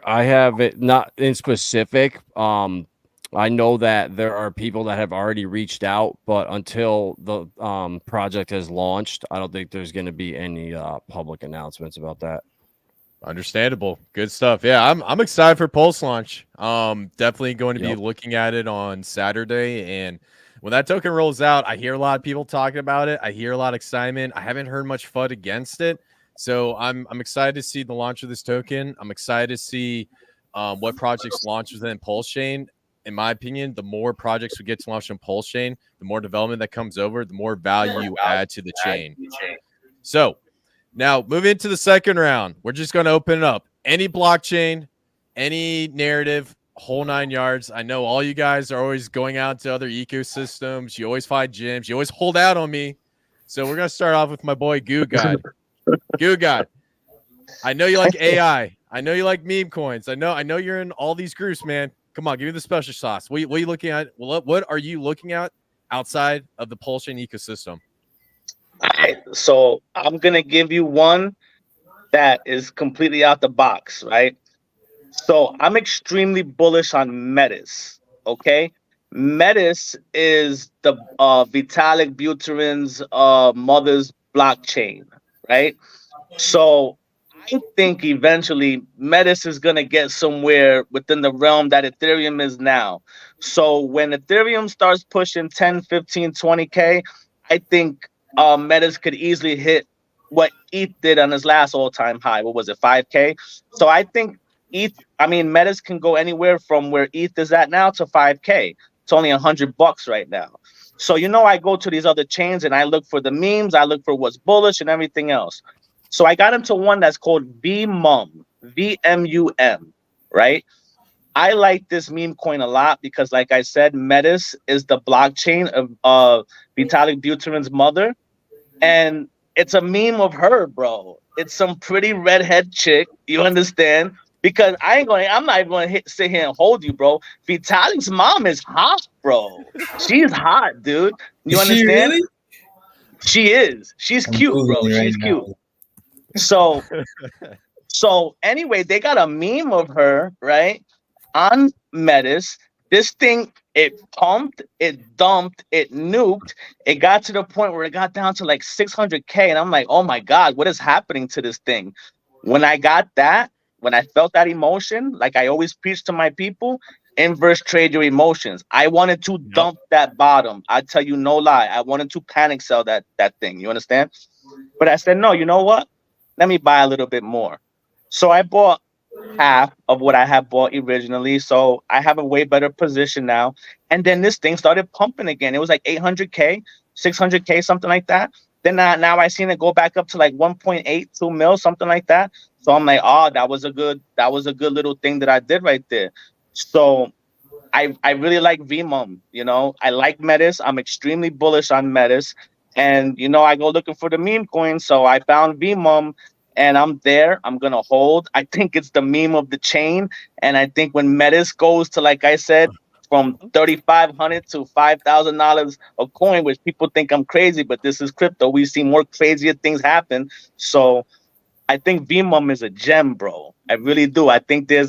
Speaker 6: I have it not in specific. I know that there are people that have already reached out, but until the project has launched, I don't think there's going to be any public announcements about that.
Speaker 5: Understandable. Good stuff. Yeah, I'm excited for Pulse Launch. Definitely going to be looking at it on Saturday. And when that token rolls out, I hear a lot of people talking about it. I hear a lot of excitement. I haven't heard much FUD against it. So I'm excited to see the launch of this token. I'm excited to see what projects launch within PulseChain. In my opinion, the more projects we get to launch on PulseChain, the more development that comes over, the more value you add to the chain. So now moving into the second round, we're just going to open it up. Any blockchain, any narrative, whole 9 yards. I know all you guys are always going out to other ecosystems. You always find gyms. You always hold out on me. So we're going to start off with my boy Goo God. Goo God, I know you like AI. I know you like meme coins. I know you're in all these groups, man. Come on, give me the special sauce. What are you looking at? What are you looking at outside of the PulseChain ecosystem?
Speaker 2: All right, so I'm gonna give you one that is completely out the box, right? So I'm extremely bullish on Metis. Okay, Metis is the Vitalik Buterin's mother's blockchain, right? So I think eventually Metis is going to get somewhere within the realm that Ethereum is now. So when Ethereum starts pushing 10, 15, 20K, I think Metis could easily hit what ETH did on his last all-time high. What was it, 5K? So I think Metis can go anywhere from where ETH is at now to 5K. It's only $100 right now. So I go to these other chains and I look for the memes, I look for what's bullish and everything else. So I got into one that's called VMUM, VMUM, right? I like this meme coin a lot because, like I said, Metis is the blockchain of Vitalik Buterin's mother, and it's a meme of her, bro. It's some pretty redhead chick. You understand? Because I'm not even going to sit here and hold you, bro. Vitalik's mom is hot, bro. She's hot, dude. You
Speaker 3: Is she
Speaker 2: understand?
Speaker 3: really?
Speaker 2: She is. She's
Speaker 3: I'm
Speaker 2: cute, bro.
Speaker 3: Googling right
Speaker 2: She's cute.
Speaker 3: now.
Speaker 2: So anyway, they got a meme of her, right? On Metis. This thing, it pumped, it dumped, it nuked. It got to the point where it got down to like 600K. And I'm like, oh my God, what is happening to this thing? When I felt that emotion, like I always preach to my people, inverse trade your emotions. I wanted to dump that bottom. I tell you no lie. I wanted to panic sell that thing. You understand? But I said, no, you know what? Let me buy a little bit more. So I bought half of what I had bought originally. So I have a way better position now. And then this thing started pumping again. It was like 800K, 600K, something like that. Then now I seen it go back up to like 1.8, 2 mil, something like that. So I'm like, oh, that was a good little thing that I did right there. So I really like VMUM. I like Metis. I'm extremely bullish on Metis. And I go looking for the meme coin. So I found VMUM and I'm there. I'm gonna hold. I think it's the meme of the chain. And I think when Metis goes to, like I said, from $3,500 to $5,000 a coin, which people think I'm crazy, but this is crypto. We see more crazier things happen. So I think VMUM is a gem, bro. I really do. I think there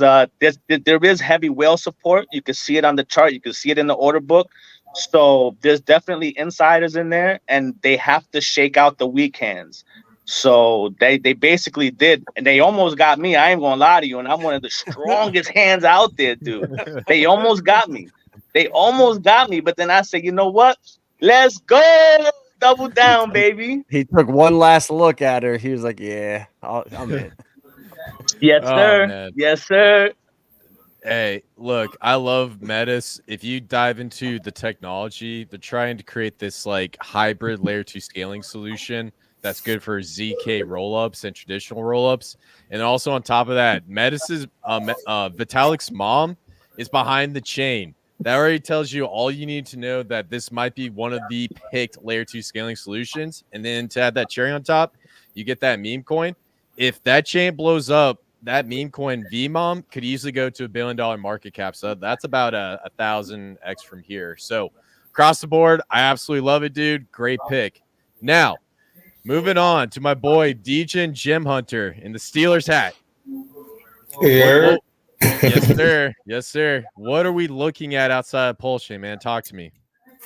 Speaker 2: is heavy whale support. You can see it on the chart. You can see it in the order book. So there's definitely insiders in there, and they have to shake out the weak hands. So they basically did, and they almost got me. I ain't gonna lie to you, and I'm one of the strongest hands out there, dude. They almost got me. But then I said, you know what? Let's go. Double down, baby.
Speaker 6: He took one last look at her. He was like, "Yeah, I'm in."
Speaker 2: Yes,
Speaker 5: Oh,
Speaker 2: sir.
Speaker 5: man.
Speaker 2: Yes, sir.
Speaker 5: Hey, look, I love Metis. If you dive into the technology, they're trying to create this like hybrid layer 2 scaling solution that's good for ZK rollups and traditional rollups. And also on top of that, Metis's Vitalik's mom is behind the chain. That already tells you all you need to know that this might be one of the picked layer 2 scaling solutions. And then to add that cherry on top, you get that meme coin. If that chain blows up, that meme coin VMOM could easily go to $1 billion market cap. So that's about a 1,000x from here. So across the board, I absolutely love it, dude. Great pick. Now, moving on to my boy Degen Gem Hunter in the Steelers hat.
Speaker 3: Here.
Speaker 5: Yes, sir. Yes, sir. What are we looking at outside of PulseChain, man? Talk to me.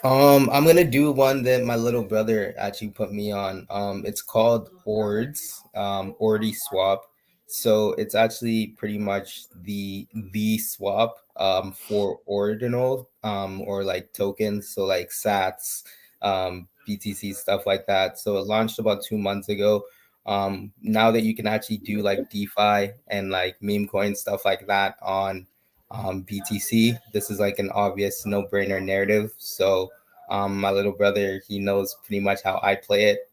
Speaker 3: I'm gonna do one that my little brother actually put me on. It's called Ords, Ordy Swap. So it's actually pretty much the swap for ordinal or like tokens, so like Sats, BTC, stuff like that. So it launched about 2 months ago. Now that you can actually do like DeFi and like meme coin stuff like that on BTC, this is like an obvious no-brainer narrative. So my little brother, he knows pretty much how I play it.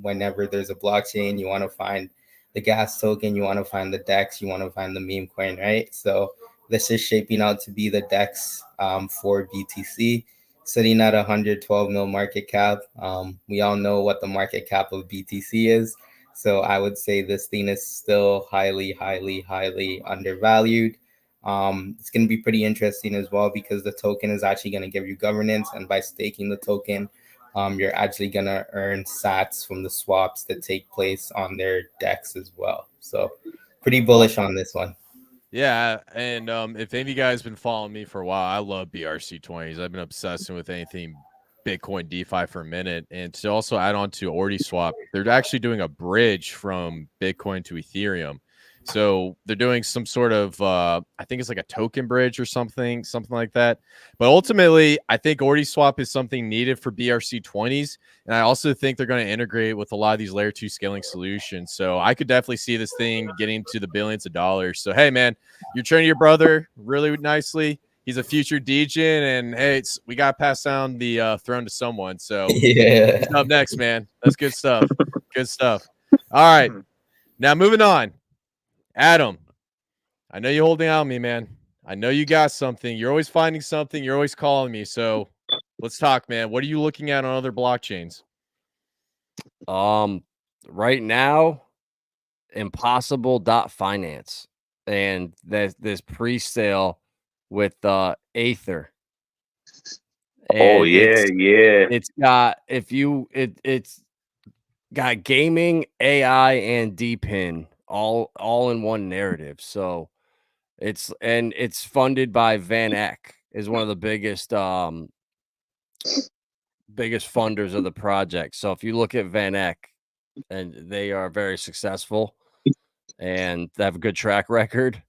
Speaker 3: Whenever there's a blockchain, you want to find the gas token, you want to find the DEX, you want to find the meme coin, right? So this is shaping out to be the DEX for BTC, sitting at 112 mil market cap. We all know what the market cap of BTC is. So I would say this thing is still highly, highly, highly undervalued. It's going to be pretty interesting as well because the token is actually going to give you governance, and by staking the token, you're actually going to earn sats from the swaps that take place on their DEX as well. So pretty bullish on this one.
Speaker 5: Yeah, and if any of you guys been following me for a while, I love BRC20s. I've been obsessing with anything Bitcoin DeFi for a minute. And to also add on to OrdiSwap, they're actually doing a bridge from Bitcoin to Ethereum. So they're doing some sort of I think it's like a token bridge or something like that. But ultimately, I think OrdiSwap is something needed for BRC20s. And I also think they're going to integrate with a lot of these layer 2 scaling solutions. So I could definitely see this thing getting to the billions of dollars. So hey man, you're training your brother really nicely. He's a future degen, and hey, we got to pass down the throne to someone. So
Speaker 3: Yeah.
Speaker 5: he's up next, man. That's good stuff. Good stuff. All right, now moving on. Adam, I know you're holding out on me, man. I know you got something. You're always finding something. You're always calling me. So let's talk, man. What are you looking at on other blockchains?
Speaker 6: Right now, impossible.finance, and there's this pre-sale with Aether.
Speaker 2: Oh
Speaker 6: And
Speaker 2: yeah, yeah.
Speaker 6: it's got it's got gaming, AI, and DPIN all in one narrative. So it's funded by Van Eck, is one of the biggest funders of the project. So if you look at Van Eck, and they are very successful and they have a good track record.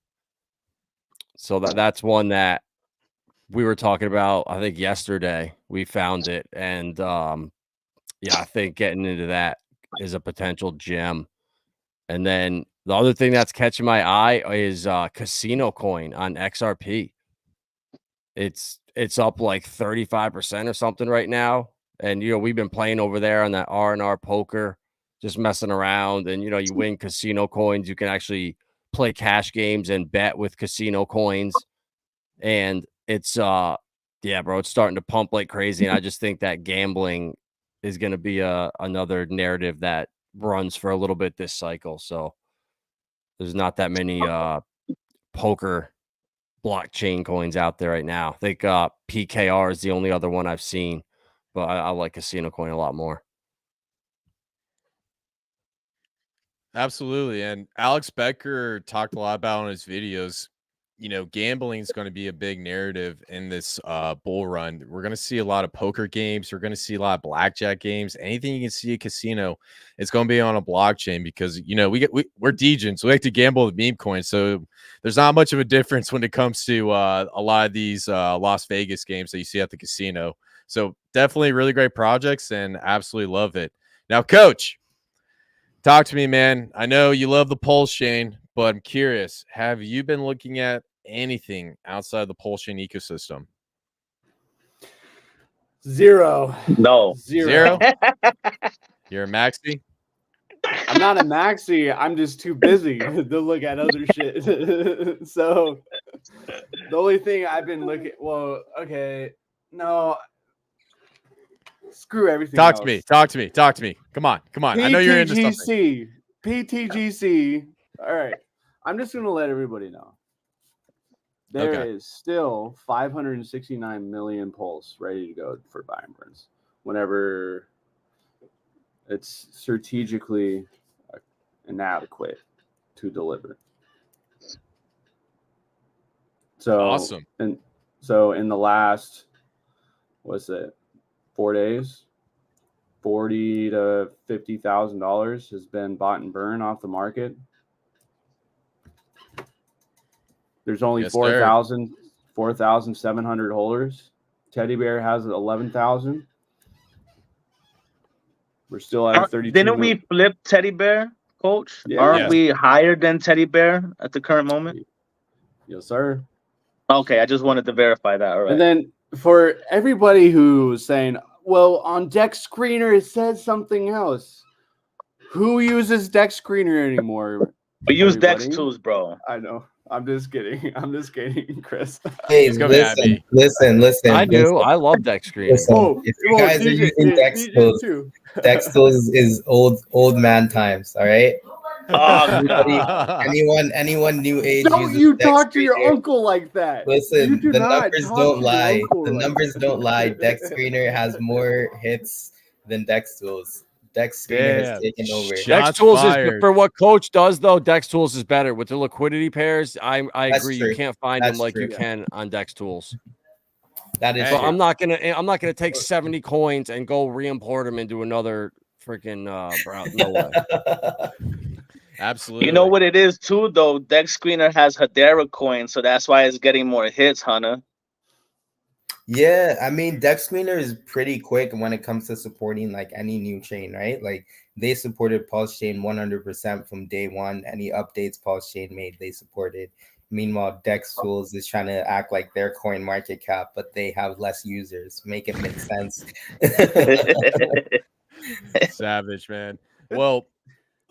Speaker 6: So that's one that we were talking about, I think yesterday. We found it, and yeah, I think getting into that is a potential gem. And then the other thing that's catching my eye is Casino Coin on XRP. It's up like 35% or something right now. And we've been playing over there on that R&R poker, just messing around, and you win casino coins. You can actually play cash games and bet with casino coins. And it's yeah, bro, it's starting to pump like crazy. And I just think that gambling is going to be another narrative that runs for a little bit this cycle. So there's not that many poker blockchain coins out there right now. I think PKR is the only other one I've seen, but I like Casino Coin a lot more.
Speaker 5: Absolutely. And Alex Becker talked a lot about on his videos, gambling is going to be a big narrative in this bull run. We're going to see a lot of poker games. We're going to see a lot of blackjack games. Anything you can see a casino, it's going to be on a blockchain because, we're degens. We like to gamble with meme coins. So there's not much of a difference when it comes to a lot of these Las Vegas games that you see at the casino. So definitely really great projects and absolutely love it. Now, Coach, talk to me, man. I know you love the PulseChain, but I'm curious. Have you been looking at anything outside the PulseChain ecosystem?
Speaker 4: Zero.
Speaker 2: No.
Speaker 5: Zero? You're a maxi?
Speaker 4: I'm not a maxi. I'm just too busy to look at other shit. So the only thing I've been looking, no. Screw everything.
Speaker 5: Talk to me. Come on.
Speaker 4: pTGC,
Speaker 5: I know you're into something.
Speaker 4: pTGC. All right. I'm just going to let everybody know. There is still 569 million pulse ready to go for buy and burns whenever it's strategically inadequate to deliver. So
Speaker 5: awesome.
Speaker 4: And so in the last, 4 days, $40,000 to $50,000 has been bought and burned off the market. There's only 4,700 holders. Teddy Bear has 11,000. We're still at 32.
Speaker 2: Didn't we flip Teddy Bear, Coach?
Speaker 4: Yeah.
Speaker 2: Aren't we higher than Teddy Bear at the current moment?
Speaker 4: Yes, sir.
Speaker 2: Okay, I just wanted to verify that. All right.
Speaker 4: And then for everybody who's saying, well, on Dex Screener it says something else. Who uses Dex Screener anymore?
Speaker 2: We use Dex tools, bro.
Speaker 4: I know. I'm just kidding. Chris.
Speaker 3: Hey, listen.
Speaker 6: I do. I love Dex Screener.
Speaker 3: Listen, if you guys are using Dex tools, Dex tools is old man times. All right. Anyone new age.
Speaker 4: Don't you talk to your uncle like that?
Speaker 3: Listen, the numbers don't lie. The numbers don't lie. Dex Screener has more hits than Dex tools. Dex Screener has
Speaker 5: Damn.
Speaker 3: taken over.
Speaker 5: Shot-
Speaker 6: Dex
Speaker 5: Shots
Speaker 6: Tools is
Speaker 5: fired.
Speaker 6: for what Coach does though. Dex Tools is better with the liquidity pairs. I
Speaker 3: That's
Speaker 6: agree. You
Speaker 3: true.
Speaker 6: can't find them
Speaker 3: That's
Speaker 6: like
Speaker 3: true.
Speaker 6: you can on Dex Tools.
Speaker 3: That is
Speaker 5: Hey.
Speaker 6: But
Speaker 3: true.
Speaker 6: I'm not gonna take 70 coins and go re-import them into another freaking bro. No way.
Speaker 5: Absolutely.
Speaker 2: You know what it is too, though. Dex Screener has Hedera coin, so that's why it's getting more hits, Hunter.
Speaker 3: Yeah, I mean, Dex Screener is pretty quick when it comes to supporting like any new chain, right? Like they supported PulseChain 100% from day one. Any updates PulseChain made, they supported. Meanwhile, Dex Tools is trying to act like their coin market cap, but they have less users. Make it make sense.
Speaker 5: Savage, man. Well,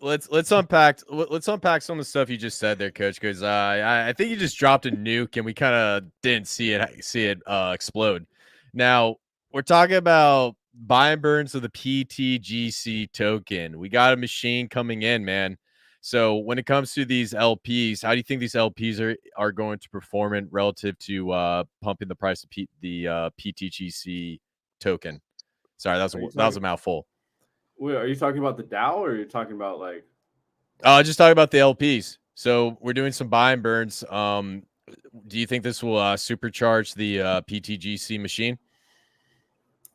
Speaker 5: let's unpack some of the stuff you just said there, Coach, because I think you just dropped a nuke and we kind of didn't see it explode. Now we're talking about buy and burns of the pTGC token. We got a machine coming in, man. So when it comes to these LPs, how do you think these LPs are going to perform in relative to pumping the price of the pTGC token? Sorry, that was a mouthful.
Speaker 4: Wait, are you talking about the DAO or are you talking about like?
Speaker 5: Just talking about the LPs. So we're doing some buy and burns. Do you think this will supercharge the pTGC machine?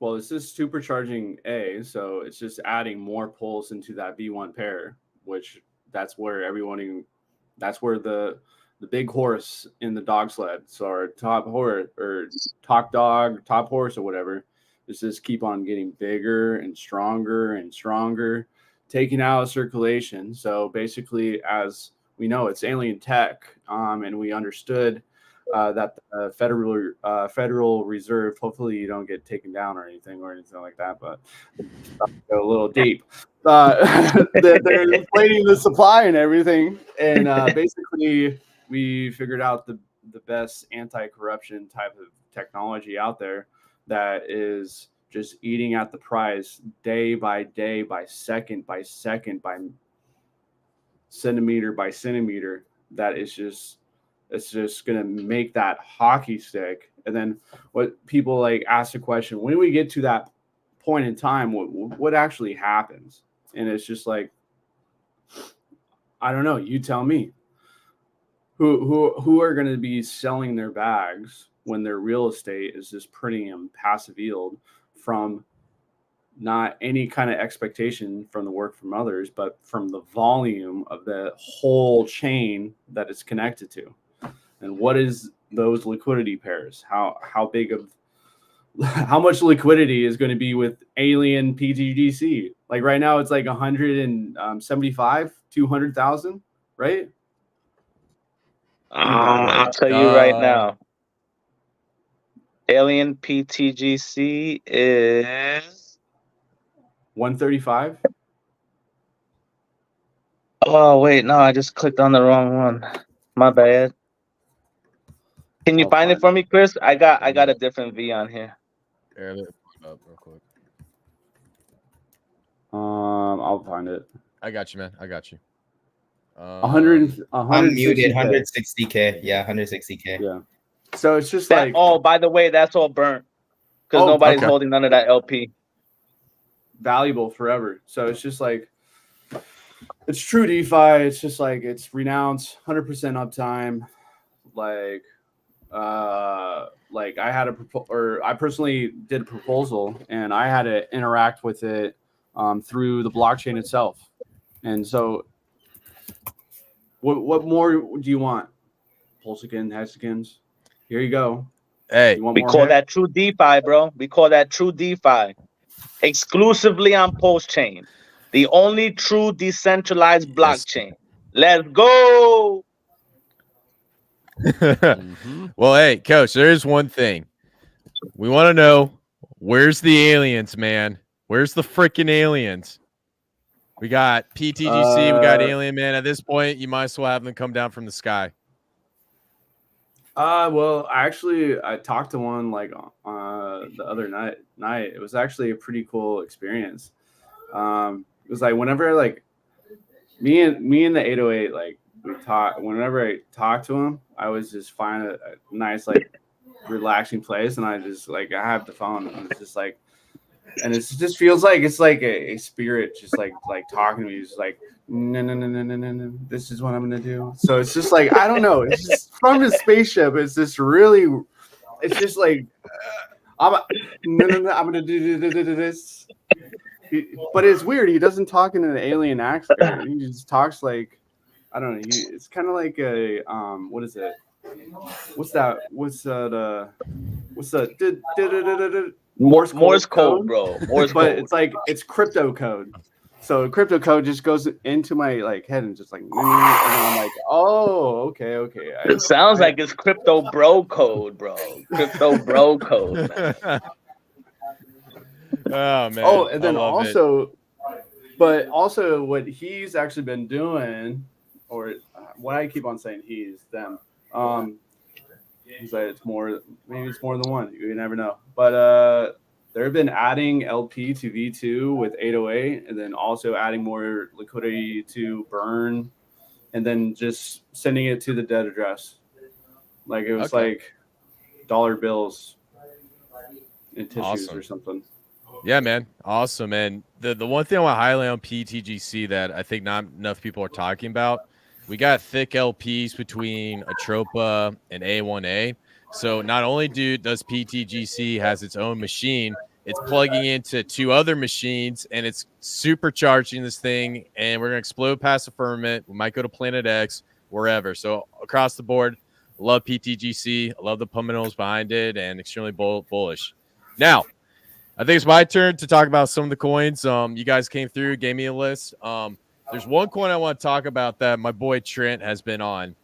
Speaker 4: Well, this is supercharging A, so it's just adding more pulls into that V1 pair, which that's where the big horse in the dog sled. So our top horse or top dog, top horse or whatever, is just keep on getting bigger and stronger, taking out of circulation. So basically, as we know, it's alien tech, and we understood that the Federal Reserve, hopefully you don't get taken down or anything like that, but go a little deep. They're inflating the supply and everything, and basically we figured out the best anti-corruption type of technology out there that is just eating at the price day by day, by second by second, by centimeter by centimeter. That is just, it's just going to make that hockey stick. And then what people like ask the question, when we get to that point in time, what actually happens? And it's just like, I don't know. You tell me. Who are going to be selling their bags when their real estate is just printing them passive yield from not any kind of expectation from the work from others, but from the volume of the whole chain that it's connected to? And what is those liquidity pairs? How much liquidity is going to be with alien pTGC? Like right now, it's like 175, 200,000, right?
Speaker 2: I'll tell you right now. Alien pTGC is
Speaker 4: 135.
Speaker 2: Oh wait, no, I just clicked on the wrong one. My bad. Can you find it for me, Chris? I got a different V on here.
Speaker 5: Here, let me pull it up real quick.
Speaker 4: I'll find it.
Speaker 5: I got you, man. I got you.
Speaker 4: 100.
Speaker 3: I'm muted. 160K. Yeah, 160K.
Speaker 4: Yeah. So it's just
Speaker 2: That,
Speaker 4: like,
Speaker 2: oh, by the way, that's all burnt because nobody's
Speaker 5: okay.
Speaker 2: holding none of that LP.
Speaker 4: valuable forever. So it's just like, it's true DeFi. It's just like, it's renounced 100% uptime. Like I had I personally did a proposal and I had to interact with it through the blockchain itself. And so what more do you want? PulseChain, hexagons. Here you go.
Speaker 5: Hey,
Speaker 4: You want
Speaker 2: We
Speaker 4: more
Speaker 2: call
Speaker 4: hair?
Speaker 2: that true DeFi, bro. We call that true DeFi. Exclusively on PulseChain. The only true decentralized blockchain. Let's go.
Speaker 5: Well, hey, Coach, there is one thing. We want to know, where's the aliens, man? Where's the freaking aliens? We got pTGC, we got Alien Man. At this point, you might as well have them come down from the sky.
Speaker 4: Well, actually, I talked to one like the other night. It was actually a pretty cool experience. It was like whenever like me and the 808 like we talk. Whenever I talk to him, I was just find a nice like relaxing place, and I just like I have the phone, and it's just like and it just feels like it's like a spirit just like talking to me. It's like, no, this is what I'm gonna do. So it's just like, I don't know, it's just from his spaceship. It's just really, it's just like, I'm gonna do this. But it's weird. He doesn't talk in an alien accent. He just talks like, I don't know. It's kind of like a what is it? What's that? What's the
Speaker 2: Morse code, bro. Morse
Speaker 4: but
Speaker 2: code.
Speaker 4: it's like it's crypto code. So crypto code just goes into my like head and just like, and then I'm like, oh, okay.
Speaker 2: It sounds like it's crypto bro code, bro. Crypto bro code, man.
Speaker 5: Oh man.
Speaker 4: Oh, and then also, but also what he's actually been doing, or what I keep on saying, he's them. He's like, it's more, maybe it's more than one. You never know. But they've been adding LP to V2 with 808, and then also adding more liquidity to burn, and then just sending it to the dead address. Like it was like dollar bills and tissues or something.
Speaker 5: Yeah, man. Awesome. And the one thing I want to highlight on pTGC that I think not enough people are talking about, we got thick LPs between Atropa and A1A. So not only does pTGC has its own machine, it's plugging into 2 other machines and it's supercharging this thing. And we're going to explode past the firmament. We might go to Planet X, wherever. So across the board, love pTGC. I love the fundamentals behind it and extremely bullish. Now, I think it's my turn to talk about some of the coins. You guys came through, gave me a list. There's one coin I want to talk about that my boy Trent has been on.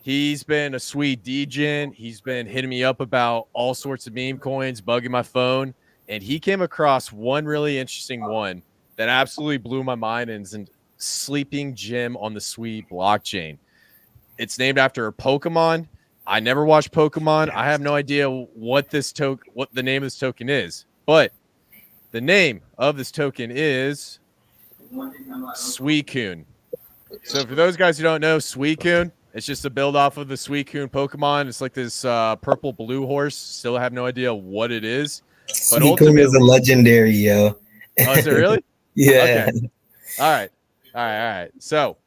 Speaker 5: He's been a sweet degen. He's been hitting me up about all sorts of meme coins, bugging my phone. And he came across one really interesting one that absolutely blew my mind and is a sleeping gem on the Sui blockchain. It's named after a Pokemon. I never watched Pokemon. I have no idea what the name of this token is. But the name of this token is Suicune. So for those guys who don't know, Suicune, it's just a build off of the Suicune Pokemon. It's like this purple blue horse. Still have no idea what it is. But
Speaker 3: Suicune is a legendary, yo.
Speaker 5: Oh, is it really?
Speaker 3: Yeah.
Speaker 5: Okay. All right. So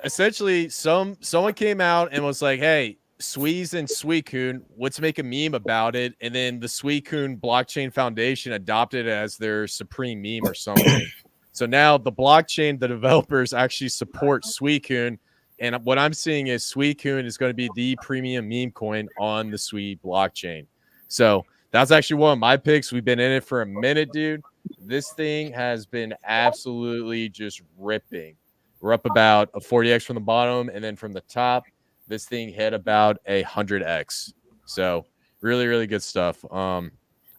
Speaker 5: essentially, someone came out and was like, hey, Sui's and Suicune, let's make a meme about it. And then the Suicune Blockchain Foundation adopted it as their supreme meme or something. So now the blockchain, the developers actually support Suicune. And what I'm seeing is Suicune is going to be the premium meme coin on the Sui blockchain. So that's actually one of my picks. We've been in it for a minute, dude. This thing has been absolutely just ripping. We're up about a 40x from the bottom, and then from the top, this thing hit about 100x. So really, really good stuff.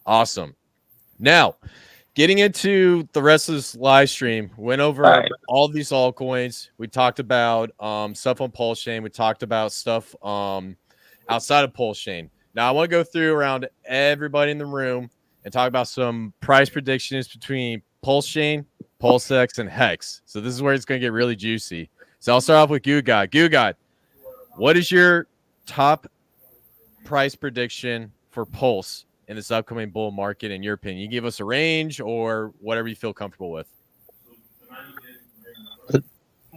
Speaker 5: Awesome. Now, getting into the rest of this live stream, went over all these altcoins. We talked about stuff on PulseChain. We talked about stuff outside of PulseChain. Now, I want to go through around everybody in the room and talk about some price predictions between PulseChain, PulseX, and Hex. So this is where it's going to get really juicy. So I'll start off with Gugad. Gugad, what is your top price prediction for Pulse in this upcoming bull market, in your opinion? You give us a range or whatever you feel comfortable with.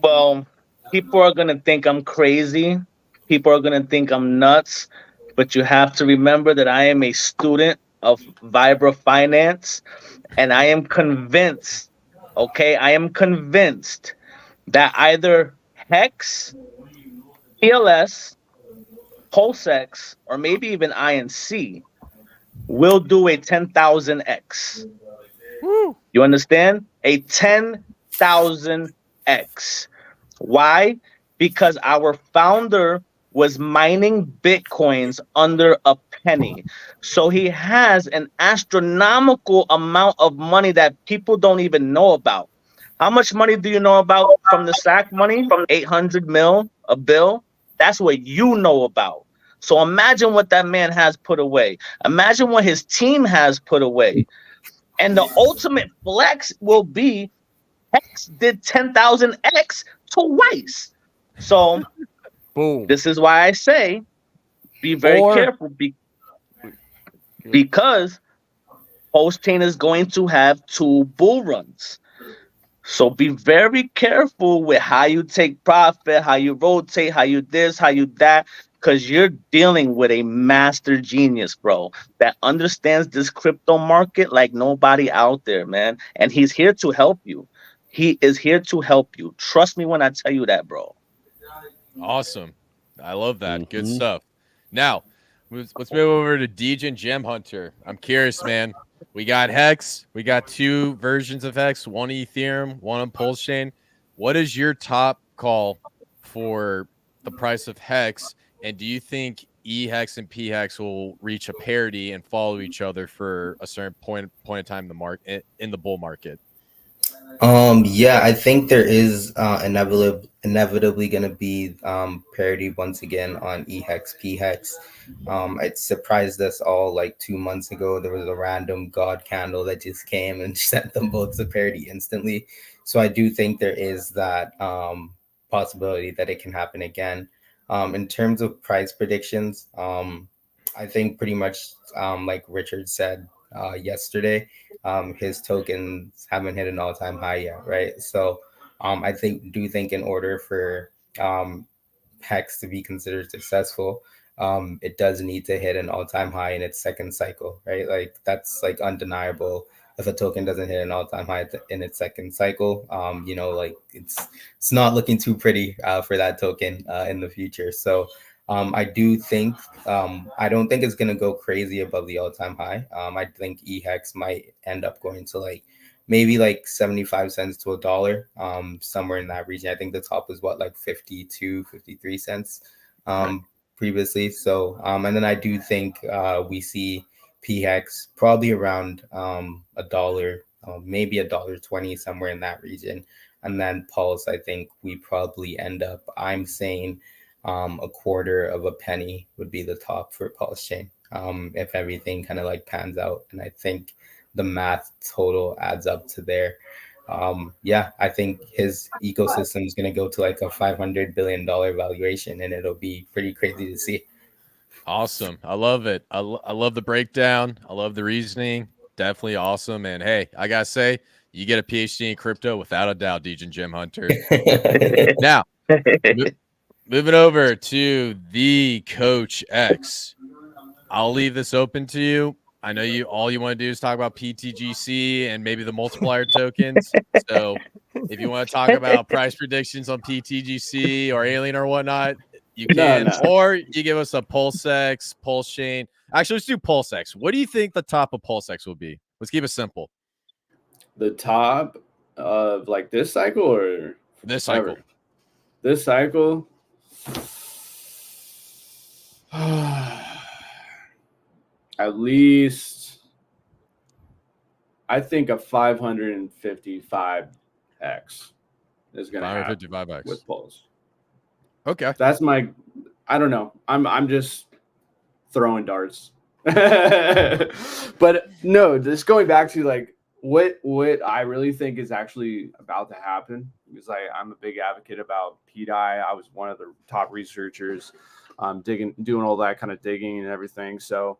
Speaker 2: Well, people are going to think I'm crazy. People are going to think I'm nuts. But you have to remember that I am a student of Vibra Finance, and I am convinced, I am convinced that either Hex, PLS, PulseX, or maybe even INC will do a 10,000x. You understand? A 10,000x. Why? Because our founder was mining Bitcoins under a penny. So he has an astronomical amount of money that people don't even know about. How much money do you know about from the SAC money? From 800 mil, a bill? That's what you know about. So imagine what that man has put away. Imagine what his team has put away. And the ultimate flex will be X did 10,000x twice. So
Speaker 6: boom.
Speaker 2: This is why I say be very careful because PulseChain is going to have 2 bull runs. So be very careful with how you take profit, how you rotate, how you this, how you that, because you're dealing with a master genius, bro, that understands this crypto market like nobody out there, man. And he's here to help you. He is here to help you. Trust me when I tell you that, bro.
Speaker 5: Awesome. I love that. Good
Speaker 6: Mhm.
Speaker 5: stuff. Now, let's move over to Degen Gem Hunter. I'm curious, man. We got Hex. We got 2 versions of Hex, one Ethereum, one on PulseChain. What is your top call for the price of Hex? And do you think EHEX and PHEX will reach a parity and follow each other for a certain point in time in the bull market?
Speaker 3: Yeah, I think there is inevitably going to be parity once again on EHEX, PHEX. It surprised us all like 2 months ago. There was a random God candle that just came and sent them both to parity instantly. So I do think there is that possibility that it can happen again. In terms of price predictions, I think pretty much like Richard said yesterday, his tokens haven't hit an all-time high yet, right? So I do think in order for Hex to be considered successful, it does need to hit an all-time high in its second cycle, right? Like that's like undeniable. If a token doesn't hit an all-time high in its second cycle, like it's not looking too pretty for that token in the future. So I do think I don't think it's gonna go crazy above the all-time high. I think EHEX might end up going to like maybe like 75 cents to $1, somewhere in that region. I think the top was what, like 52, 53 cents previously. So and then I do think we see PHEX probably around $1, maybe $1.20, somewhere in that region. And then Pulse, I think we probably end up, I'm saying a quarter of a penny would be the top for PulseChain, if everything kind of like pans out. And I think the math total adds up to there. I think his ecosystem is going to go to like a $500 billion valuation, and it'll be pretty crazy to see.
Speaker 5: Awesome. I love it. I love the breakdown. I love the reasoning. Definitely awesome. And hey, I got to say, you get a PhD in crypto without a doubt, Degen Gem Hunter. Now, moving over to the Coach X. I'll leave this open to you. I know all you want to do is talk about pTGC and maybe the multiplier tokens. So if you want to talk about price predictions on pTGC or Alien or whatnot, you can.
Speaker 4: No.
Speaker 5: Or you give us a PulseX, PulseChain. Actually, let's do PulseX. What do you think the top of PulseX will be? Let's keep it simple.
Speaker 4: The top of like this cycle or
Speaker 5: This cycle?
Speaker 4: Ever? This cycle. At least, I think a 555x is going to happen
Speaker 5: 555x
Speaker 4: with Pulse.
Speaker 5: Okay,
Speaker 4: that's my. I don't know. I'm just throwing darts, but no. Just going back to like what I really think is actually about to happen, because I'm a big advocate about pDAI. I was one of the top researchers, doing all that kind of digging and everything. So.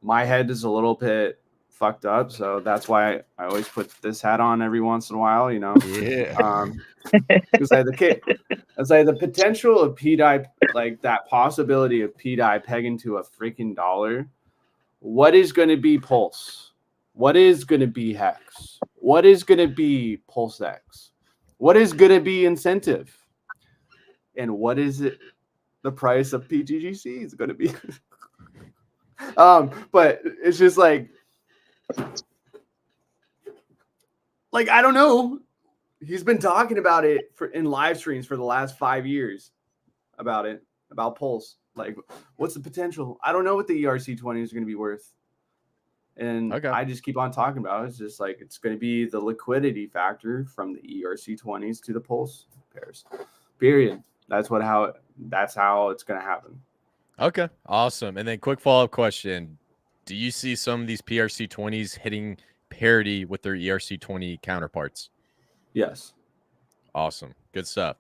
Speaker 4: My head is a little bit fucked up, so that's why I always put this hat on every once in a while, you know.
Speaker 6: Yeah.
Speaker 4: Because the potential of pDAI, like that possibility of pDAI pegging to a freaking dollar. What is going to be Pulse? What is going to be Hex? What is going to be PulseX? What is going to be Incentive? And what is it? The price of pTGC is going to be. But it's just like I don't know. He's been talking about it in live streams for the last 5 years about Pulse. Like, what's the potential? I don't know what the ERC20 is going to be worth. And I just keep on talking about it. It's just like it's going to be the liquidity factor from the ERC20s to the Pulse pairs. Period. That's how it's going to happen.
Speaker 5: Okay, awesome. And then quick follow-up question. Do you see some of these PRC20s hitting parity with their ERC20 counterparts?
Speaker 4: Yes.
Speaker 5: Awesome. Good stuff.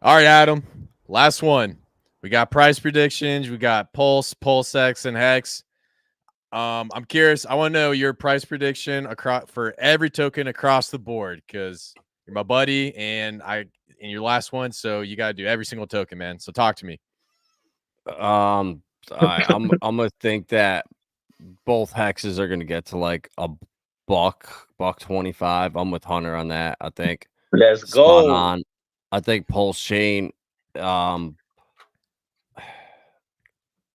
Speaker 5: All right, Adam. Last one. We got price predictions. We got Pulse, PulseX, and Hex. I'm curious. I want to know your price prediction across for every token across the board because you're my buddy and in your last one, so you got to do every single token, man. So talk to me.
Speaker 6: I'm gonna think that both hexes are gonna get to like a buck 25. I'm with Hunter on that. I think
Speaker 2: Let's
Speaker 6: spot
Speaker 2: go.
Speaker 6: on. I think PulseChain.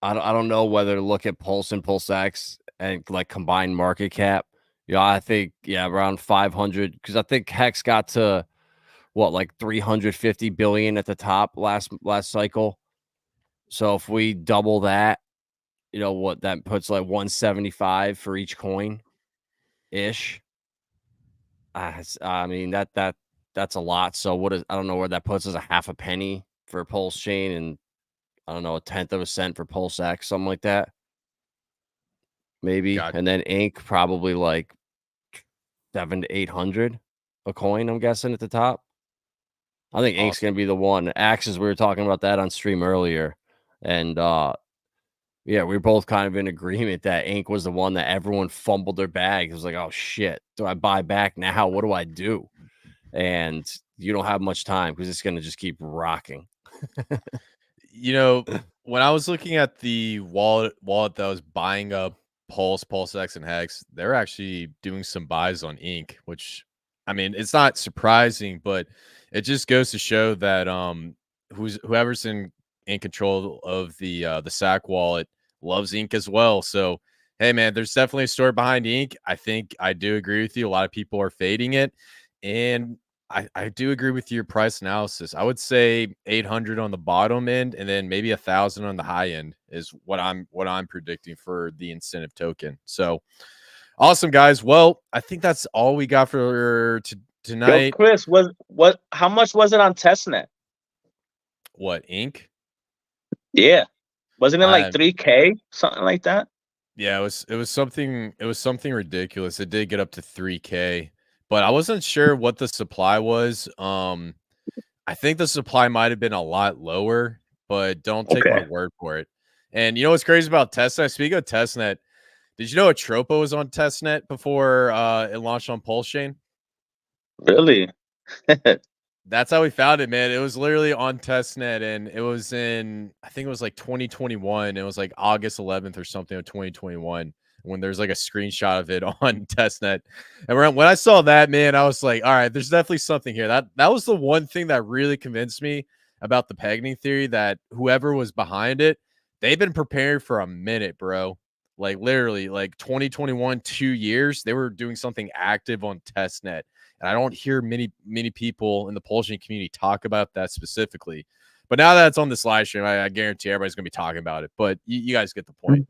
Speaker 6: I don't know whether to look at Pulse and PulseX and like combined market cap. Yeah, I think around 500 because I think Hex got to what like 350 billion at the top last cycle. So if we double that, you know what that puts like 175 for each coin ish. I mean that's a lot. So I don't know where that puts us, a half a penny for PulseChain and I don't know, 1/10 of a cent for PulseX, something like that. Maybe.
Speaker 5: Gotcha.
Speaker 6: And then Ink probably like 700 to 800 a coin, I'm guessing at the top. I think Ink's gonna be the one. Axes, we were talking about that on stream earlier. And yeah, we were both kind of in agreement that Ink was the one that everyone fumbled their bag. It was like, oh shit, do I buy back now? What do I do? And you don't have much time because it's gonna just keep rocking.
Speaker 5: You know, when I was looking at the wallet that was buying up PulseX, and Hex, they're actually doing some buys on Ink, which I mean, it's not surprising, but it just goes to show that whoever's in control of the SAC wallet loves Ink as well. So hey man, there's definitely a story behind Ink. I think I do agree with you. A lot of people are fading it. And I do agree with your price analysis. I would say 800 on the bottom end, and then maybe 1,000 on the high end is what I'm predicting for the incentive token. So awesome, guys. Well, I think that's all we got for tonight.
Speaker 2: Yo, Kris, how much was it on testnet?
Speaker 5: What, Ink?
Speaker 2: Yeah, wasn't it like 3K, something like that?
Speaker 5: Yeah, it was something ridiculous. It did get up to 3K. But I wasn't sure what the supply was. I think the supply might have been a lot lower, but don't take my word for it. And you know what's crazy about testnet? Speaking of testnet, did you know Atropa was on testnet before it launched on PulseChain?
Speaker 2: Really?
Speaker 5: That's how we found it, man. It was literally on testnet, and it was in, I think it was like 2021. It was like August 11th or something of 2021 when there's like a screenshot of it on testnet. And when I saw that, man, I was like, all right, there's definitely something here. That was the one thing that really convinced me about the pegging theory, that whoever was behind it, they've been preparing for a minute, bro. Like literally like 2021, 2 years, they were doing something active on testnet. And I don't hear many people in the PulseChain community talk about that specifically. But now that it's on this live stream, I guarantee everybody's going to be talking about it. But you guys get the point.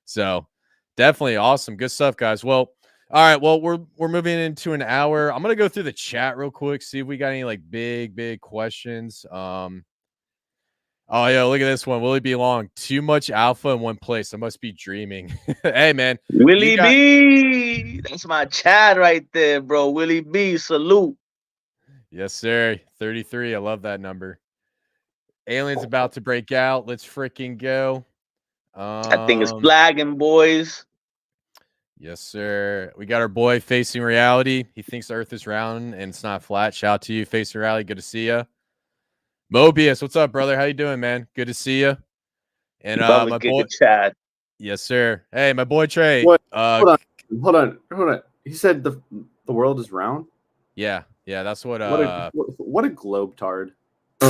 Speaker 5: So definitely awesome. Good stuff, guys. Well, all right. Well, we're moving into an hour. I'm going to go through the chat real quick, see if we got any like big questions. Oh, yeah, look at this one. Will it be long? Too much alpha in one place. I must be dreaming. Hey, man.
Speaker 2: Willie B. That's my chat right there, bro. Willie B. Salute.
Speaker 5: Yes, sir. 33. I love that number. Alien's about to break out. Let's freaking go.
Speaker 2: I think it's flagging, boys.
Speaker 5: Yes, sir. We got our boy Facing Reality. He thinks the Earth is round and it's not flat. Shout out to you, Facing Reality. Good to see you. Mobius, what's up, brother? How you doing, man? Good to see you. And my boy,
Speaker 2: chat.
Speaker 5: Yes, sir. Hey, my boy Trey.
Speaker 4: What? Hold on. He said the world is round.
Speaker 5: Yeah, that's what.
Speaker 4: What a globetard.
Speaker 5: No,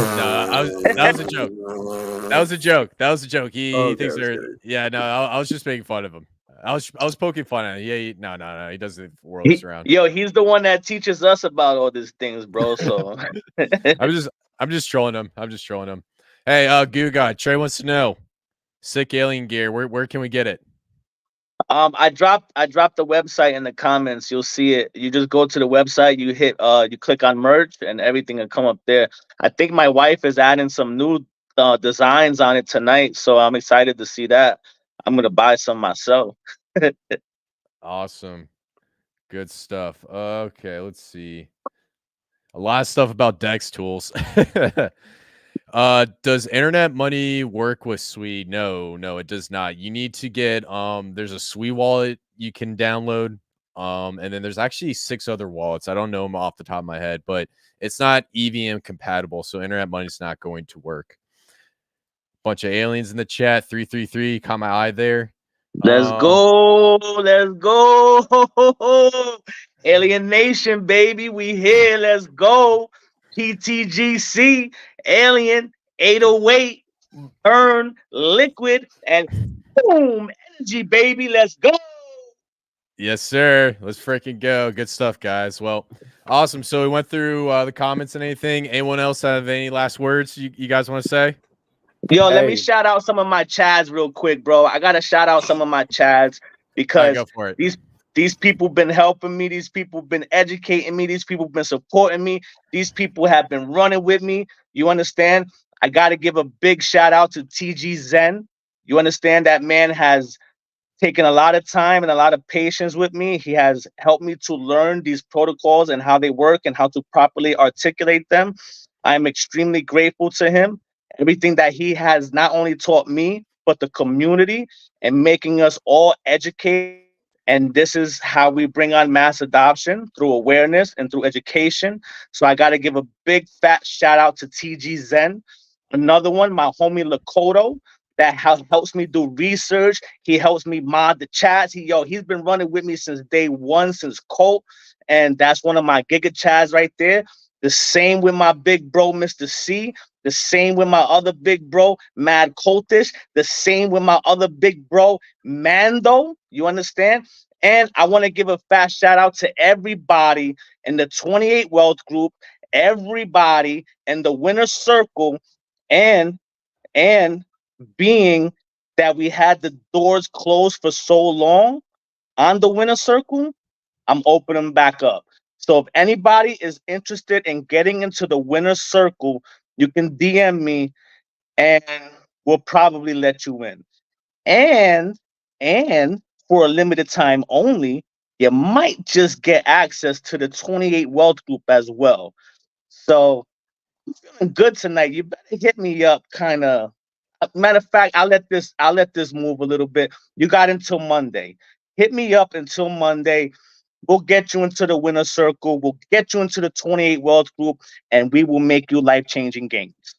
Speaker 5: that was a joke. That was a joke. He thinks they're. Yeah, no, I was just making fun of him. I was poking fun at him. Yeah, no. He doesn't think the world is round.
Speaker 2: Yo, he's the one that teaches us about all these things, bro. So
Speaker 5: I'm just trolling him. Hey, Goo God, Trey wants to know, sick alien gear. Where can we get it?
Speaker 2: I dropped the website in the comments. You'll see it. You just go to the website, you hit you click on merch, and everything will come up there. I think my wife is adding some new designs on it tonight, so I'm excited to see that. I'm gonna buy some myself.
Speaker 5: Awesome. Good stuff. Okay, let's see. A lot of stuff about Dex tools. Does internet money work with SWI? No, it does not. You need to get there's a SWI wallet you can download. And then there's actually 6 other wallets. I don't know them off the top of my head, but it's not EVM compatible, so internet money's not going to work. Bunch of aliens in the chat. 333 caught my eye there.
Speaker 2: Let's go. Let's go. Alien Nation, baby. We here. Let's go. pTGC, Alien, 808, Burn, Liquid, and boom, energy, baby. Let's go.
Speaker 5: Yes, sir. Let's freaking go. Good stuff, guys. Well, awesome. So we went through the comments and anything. Anyone else have any last words you guys want to say?
Speaker 2: Yo, let me shout out some of my chads real quick, bro. I gotta shout out some of my chads because
Speaker 5: go for it.
Speaker 2: these people been helping me. These people been educating me. These people been supporting me. These people have been running with me. You understand? I gotta give a big shout out to TG Zen. You understand? That man has taken a lot of time and a lot of patience with me. He has helped me to learn these protocols and how they work and how to properly articulate them. I'm extremely grateful to him. Everything that he has not only taught me, but the community, and making us all educated. And this is how we bring on mass adoption, through awareness and through education. So I got to give a big fat shout out to TG Zen. Another one, my homie Lakoto, that helps me do research. He helps me mod the chats. He's been running with me since day one, since Colt. And that's one of my giga chats right there. The same with my big bro, Mr. C. The same with my other big bro, Mad Cultish. The same with my other big bro, Mando. You understand? And I want to give a fast shout out to everybody in the 28 Wealth Group, everybody in the winner circle, and being that we had the doors closed for so long on the winner circle, I'm opening them back up. So if anybody is interested in getting into the winner circle, you can DM me and we'll probably let you in. And for a limited time only, you might just get access to the 28 Wealth Group as well. So I'm feeling good tonight. You better hit me up, kind of. Matter of fact, I'll let this move a little bit. You got until Monday. Hit me up until Monday. We'll get you into the winner circle. We'll get you into the 28 Wealth Group, and we will make you life-changing gains.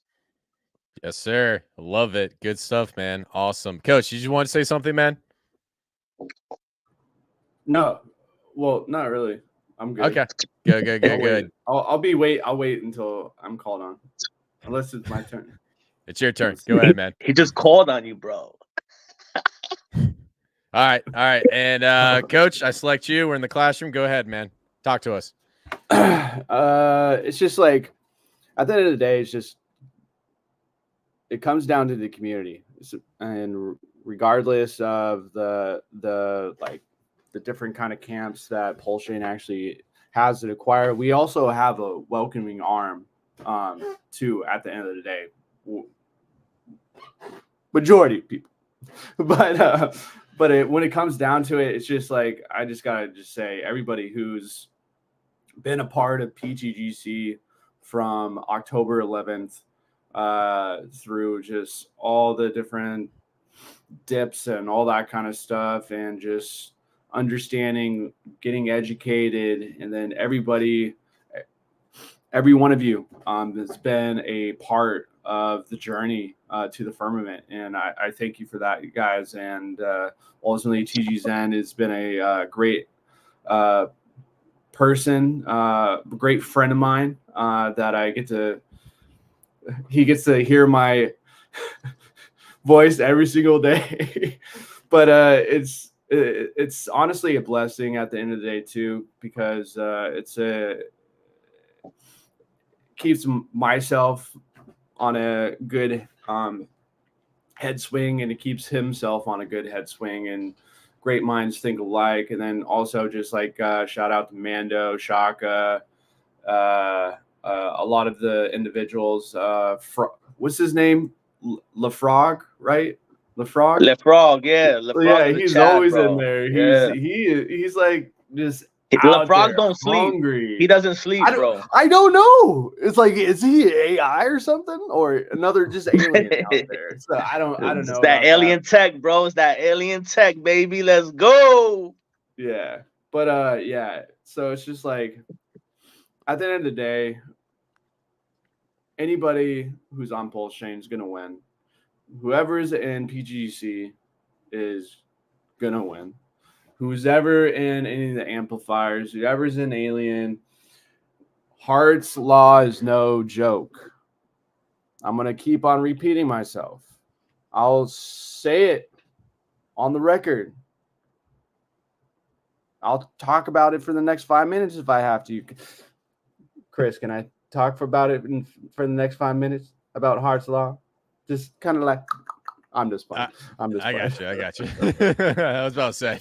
Speaker 5: Yes, sir. Love it. Good stuff, man. Awesome. Coach, did you want to say something, man?
Speaker 4: No. Well, not really. I'm good.
Speaker 5: Okay. Good.
Speaker 4: I'll wait until I'm called on. Unless it's my turn.
Speaker 5: It's your turn. Go ahead, man.
Speaker 2: He just called on you, bro.
Speaker 5: All right. And Coach, I select you. We're in the classroom. Go ahead, man. Talk to us.
Speaker 4: It's just like, at the end of the day, it comes down to the community, and regardless of the different kind of camps that PulseChain actually has to acquire, we also have a welcoming arm to, at the end of the day, majority of people, but when it comes down to it, it's just like, I just gotta say, everybody who's been a part of pTGC from October 11th through just all the different dips and all that kind of stuff, and just understanding, getting educated, and then every one of you that's been a part of the journey to the firmament, and I thank you for that, you guys. And ultimately, TG Zen has been a great person, great friend of mine that he gets to hear my voice every single day. But it's honestly a blessing at the end of the day too, because keeps myself on a good head swing, and it keeps himself on a good head swing, and great minds think alike. And then also just like shout out to Mando, Shaka, a lot of the individuals. What's his name? LaFrog, right? LaFrog,
Speaker 2: yeah. LaFrog
Speaker 4: yeah, he's
Speaker 2: chat,
Speaker 4: always
Speaker 2: bro.
Speaker 4: in there. He's like just out
Speaker 2: LeBron
Speaker 4: there
Speaker 2: don't sleep.
Speaker 4: hungry.
Speaker 2: He doesn't sleep, bro.
Speaker 4: I don't know. It's like, is he AI or something, or another just alien out there? So I don't know.
Speaker 2: It's that alien tech, bro. It's that alien tech, baby. Let's go.
Speaker 4: Yeah, but yeah. So it's just like, at the end of the day, anybody who's on PulseChain is gonna win. Whoever is in pTGC is gonna win. Who's ever in any of the amplifiers, whoever's in Alien, Heart's law is no joke. I'm going to keep on repeating myself. I'll say it on the record. I'll talk about it for the next 5 minutes if I have to. Kris, can I talk for the next 5 minutes about Heart's law? Just kind of like, I'm just playing.
Speaker 5: I got you. I was about to say.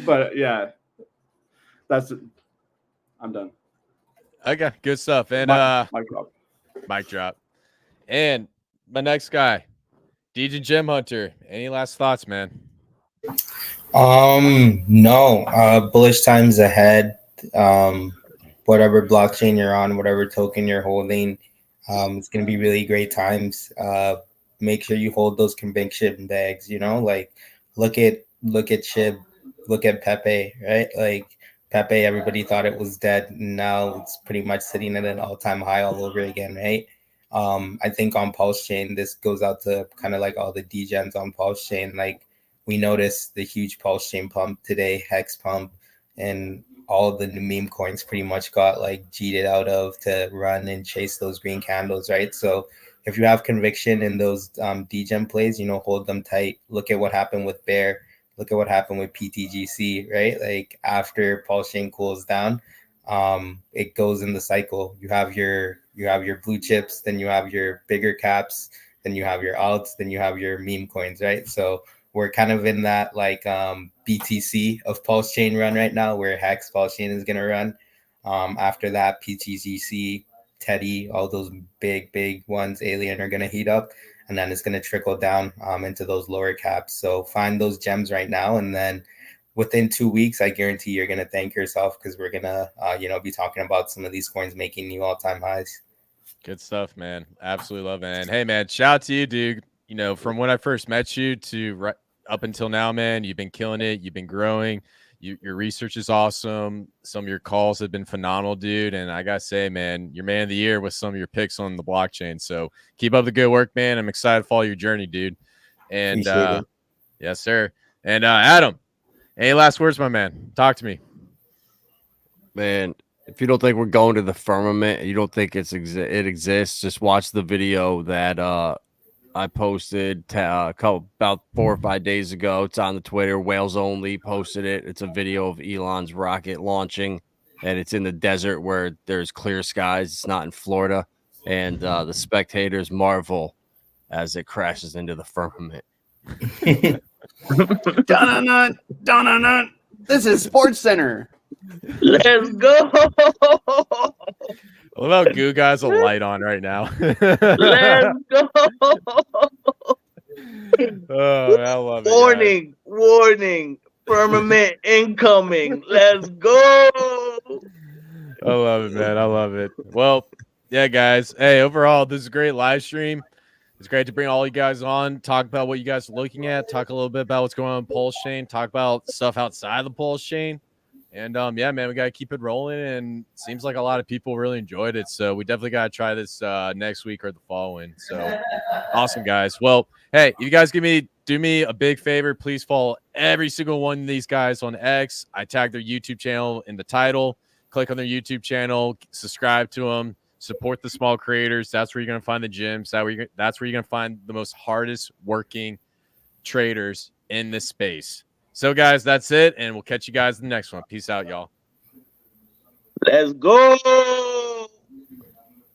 Speaker 4: but yeah, that's it. I'm done.
Speaker 5: Okay, good stuff. And mic drop. And my next guy, DJ Gem Hunter. Any last thoughts, man?
Speaker 3: No. Bullish times ahead. Whatever blockchain you're on, whatever token you're holding, it's gonna be really great times. Make sure you hold those conviction bags, like look at Shib, look at Pepe, right? Like Pepe, everybody thought it was dead. Now it's pretty much sitting at an all-time high all over again, right? I think on PulseChain, this goes out to kind of like all the degens on PulseChain. Like we noticed the huge PulseChain pump today, Hex pump, and all the meme coins pretty much got like cheated out of to run and chase those green candles, right? So if you have conviction in those degen plays, hold them tight. Look at what happened with Bear. Look at what happened with pTGC, right? Like after PulseChain cools down, it goes in the cycle. You have your blue chips, then you have your bigger caps, then you have your alts, then you have your meme coins, right? So we're kind of in that like BTC of PulseChain run right now, where Hex PulseChain is gonna run. After that, pTGC, Teddy, all those big ones, Alien, are gonna heat up, and then it's gonna trickle down into those lower caps. So find those gems right now, and then within 2 weeks, I guarantee you're gonna thank yourself, because we're gonna be talking about some of these coins making new all-time highs.
Speaker 5: Good stuff, man. Absolutely love it. And hey, man, shout out to you, dude. From when I first met you to up until now, man, you've been killing it. You've been growing. Your research is awesome. Some of your calls have been phenomenal, dude. And I got to say, man, you're man of the year with some of your picks on the blockchain. So keep up the good work, man. I'm excited to follow your journey, dude. And yes, sir. And Adam, any last words, my man? Talk to me.
Speaker 6: Man, if you don't think we're going to the firmament, you don't think it exists, just watch the video that I posted about 4 or 5 days ago. It's on the Twitter. Whales Only posted it. It's a video of Elon's rocket launching, and it's in the desert where there's clear skies. It's not in Florida, and the spectators marvel as it crashes into the firmament.
Speaker 4: Dun-dun-dun. This is Sports Center.
Speaker 2: Let's go.
Speaker 5: What about Goo Guy's a light on right now?
Speaker 2: Let's go.
Speaker 5: Oh, I love
Speaker 2: it. Warning. Firmament incoming. Let's go.
Speaker 5: I love it, man. I love it. Well, yeah, guys. Hey, overall, this is a great live stream. It's great to bring all you guys on, talk about what you guys are looking at, talk a little bit about what's going on in PulseChain, talk about stuff outside the PulseChain. And yeah, man, we got to keep it rolling. And it seems like a lot of people really enjoyed it. So we definitely got to try this next week or the following. So awesome, guys. Well, hey, if you guys do me a big favor, please follow every single one of these guys on X. I tagged their YouTube channel in the title. Click on their YouTube channel, subscribe to them, support the small creators. That's where you're going to find the gyms. That's where you're going to find the most hardest working traders in this space. So, guys, that's it, and we'll catch you guys in the next one. Peace out, y'all.
Speaker 2: Let's go.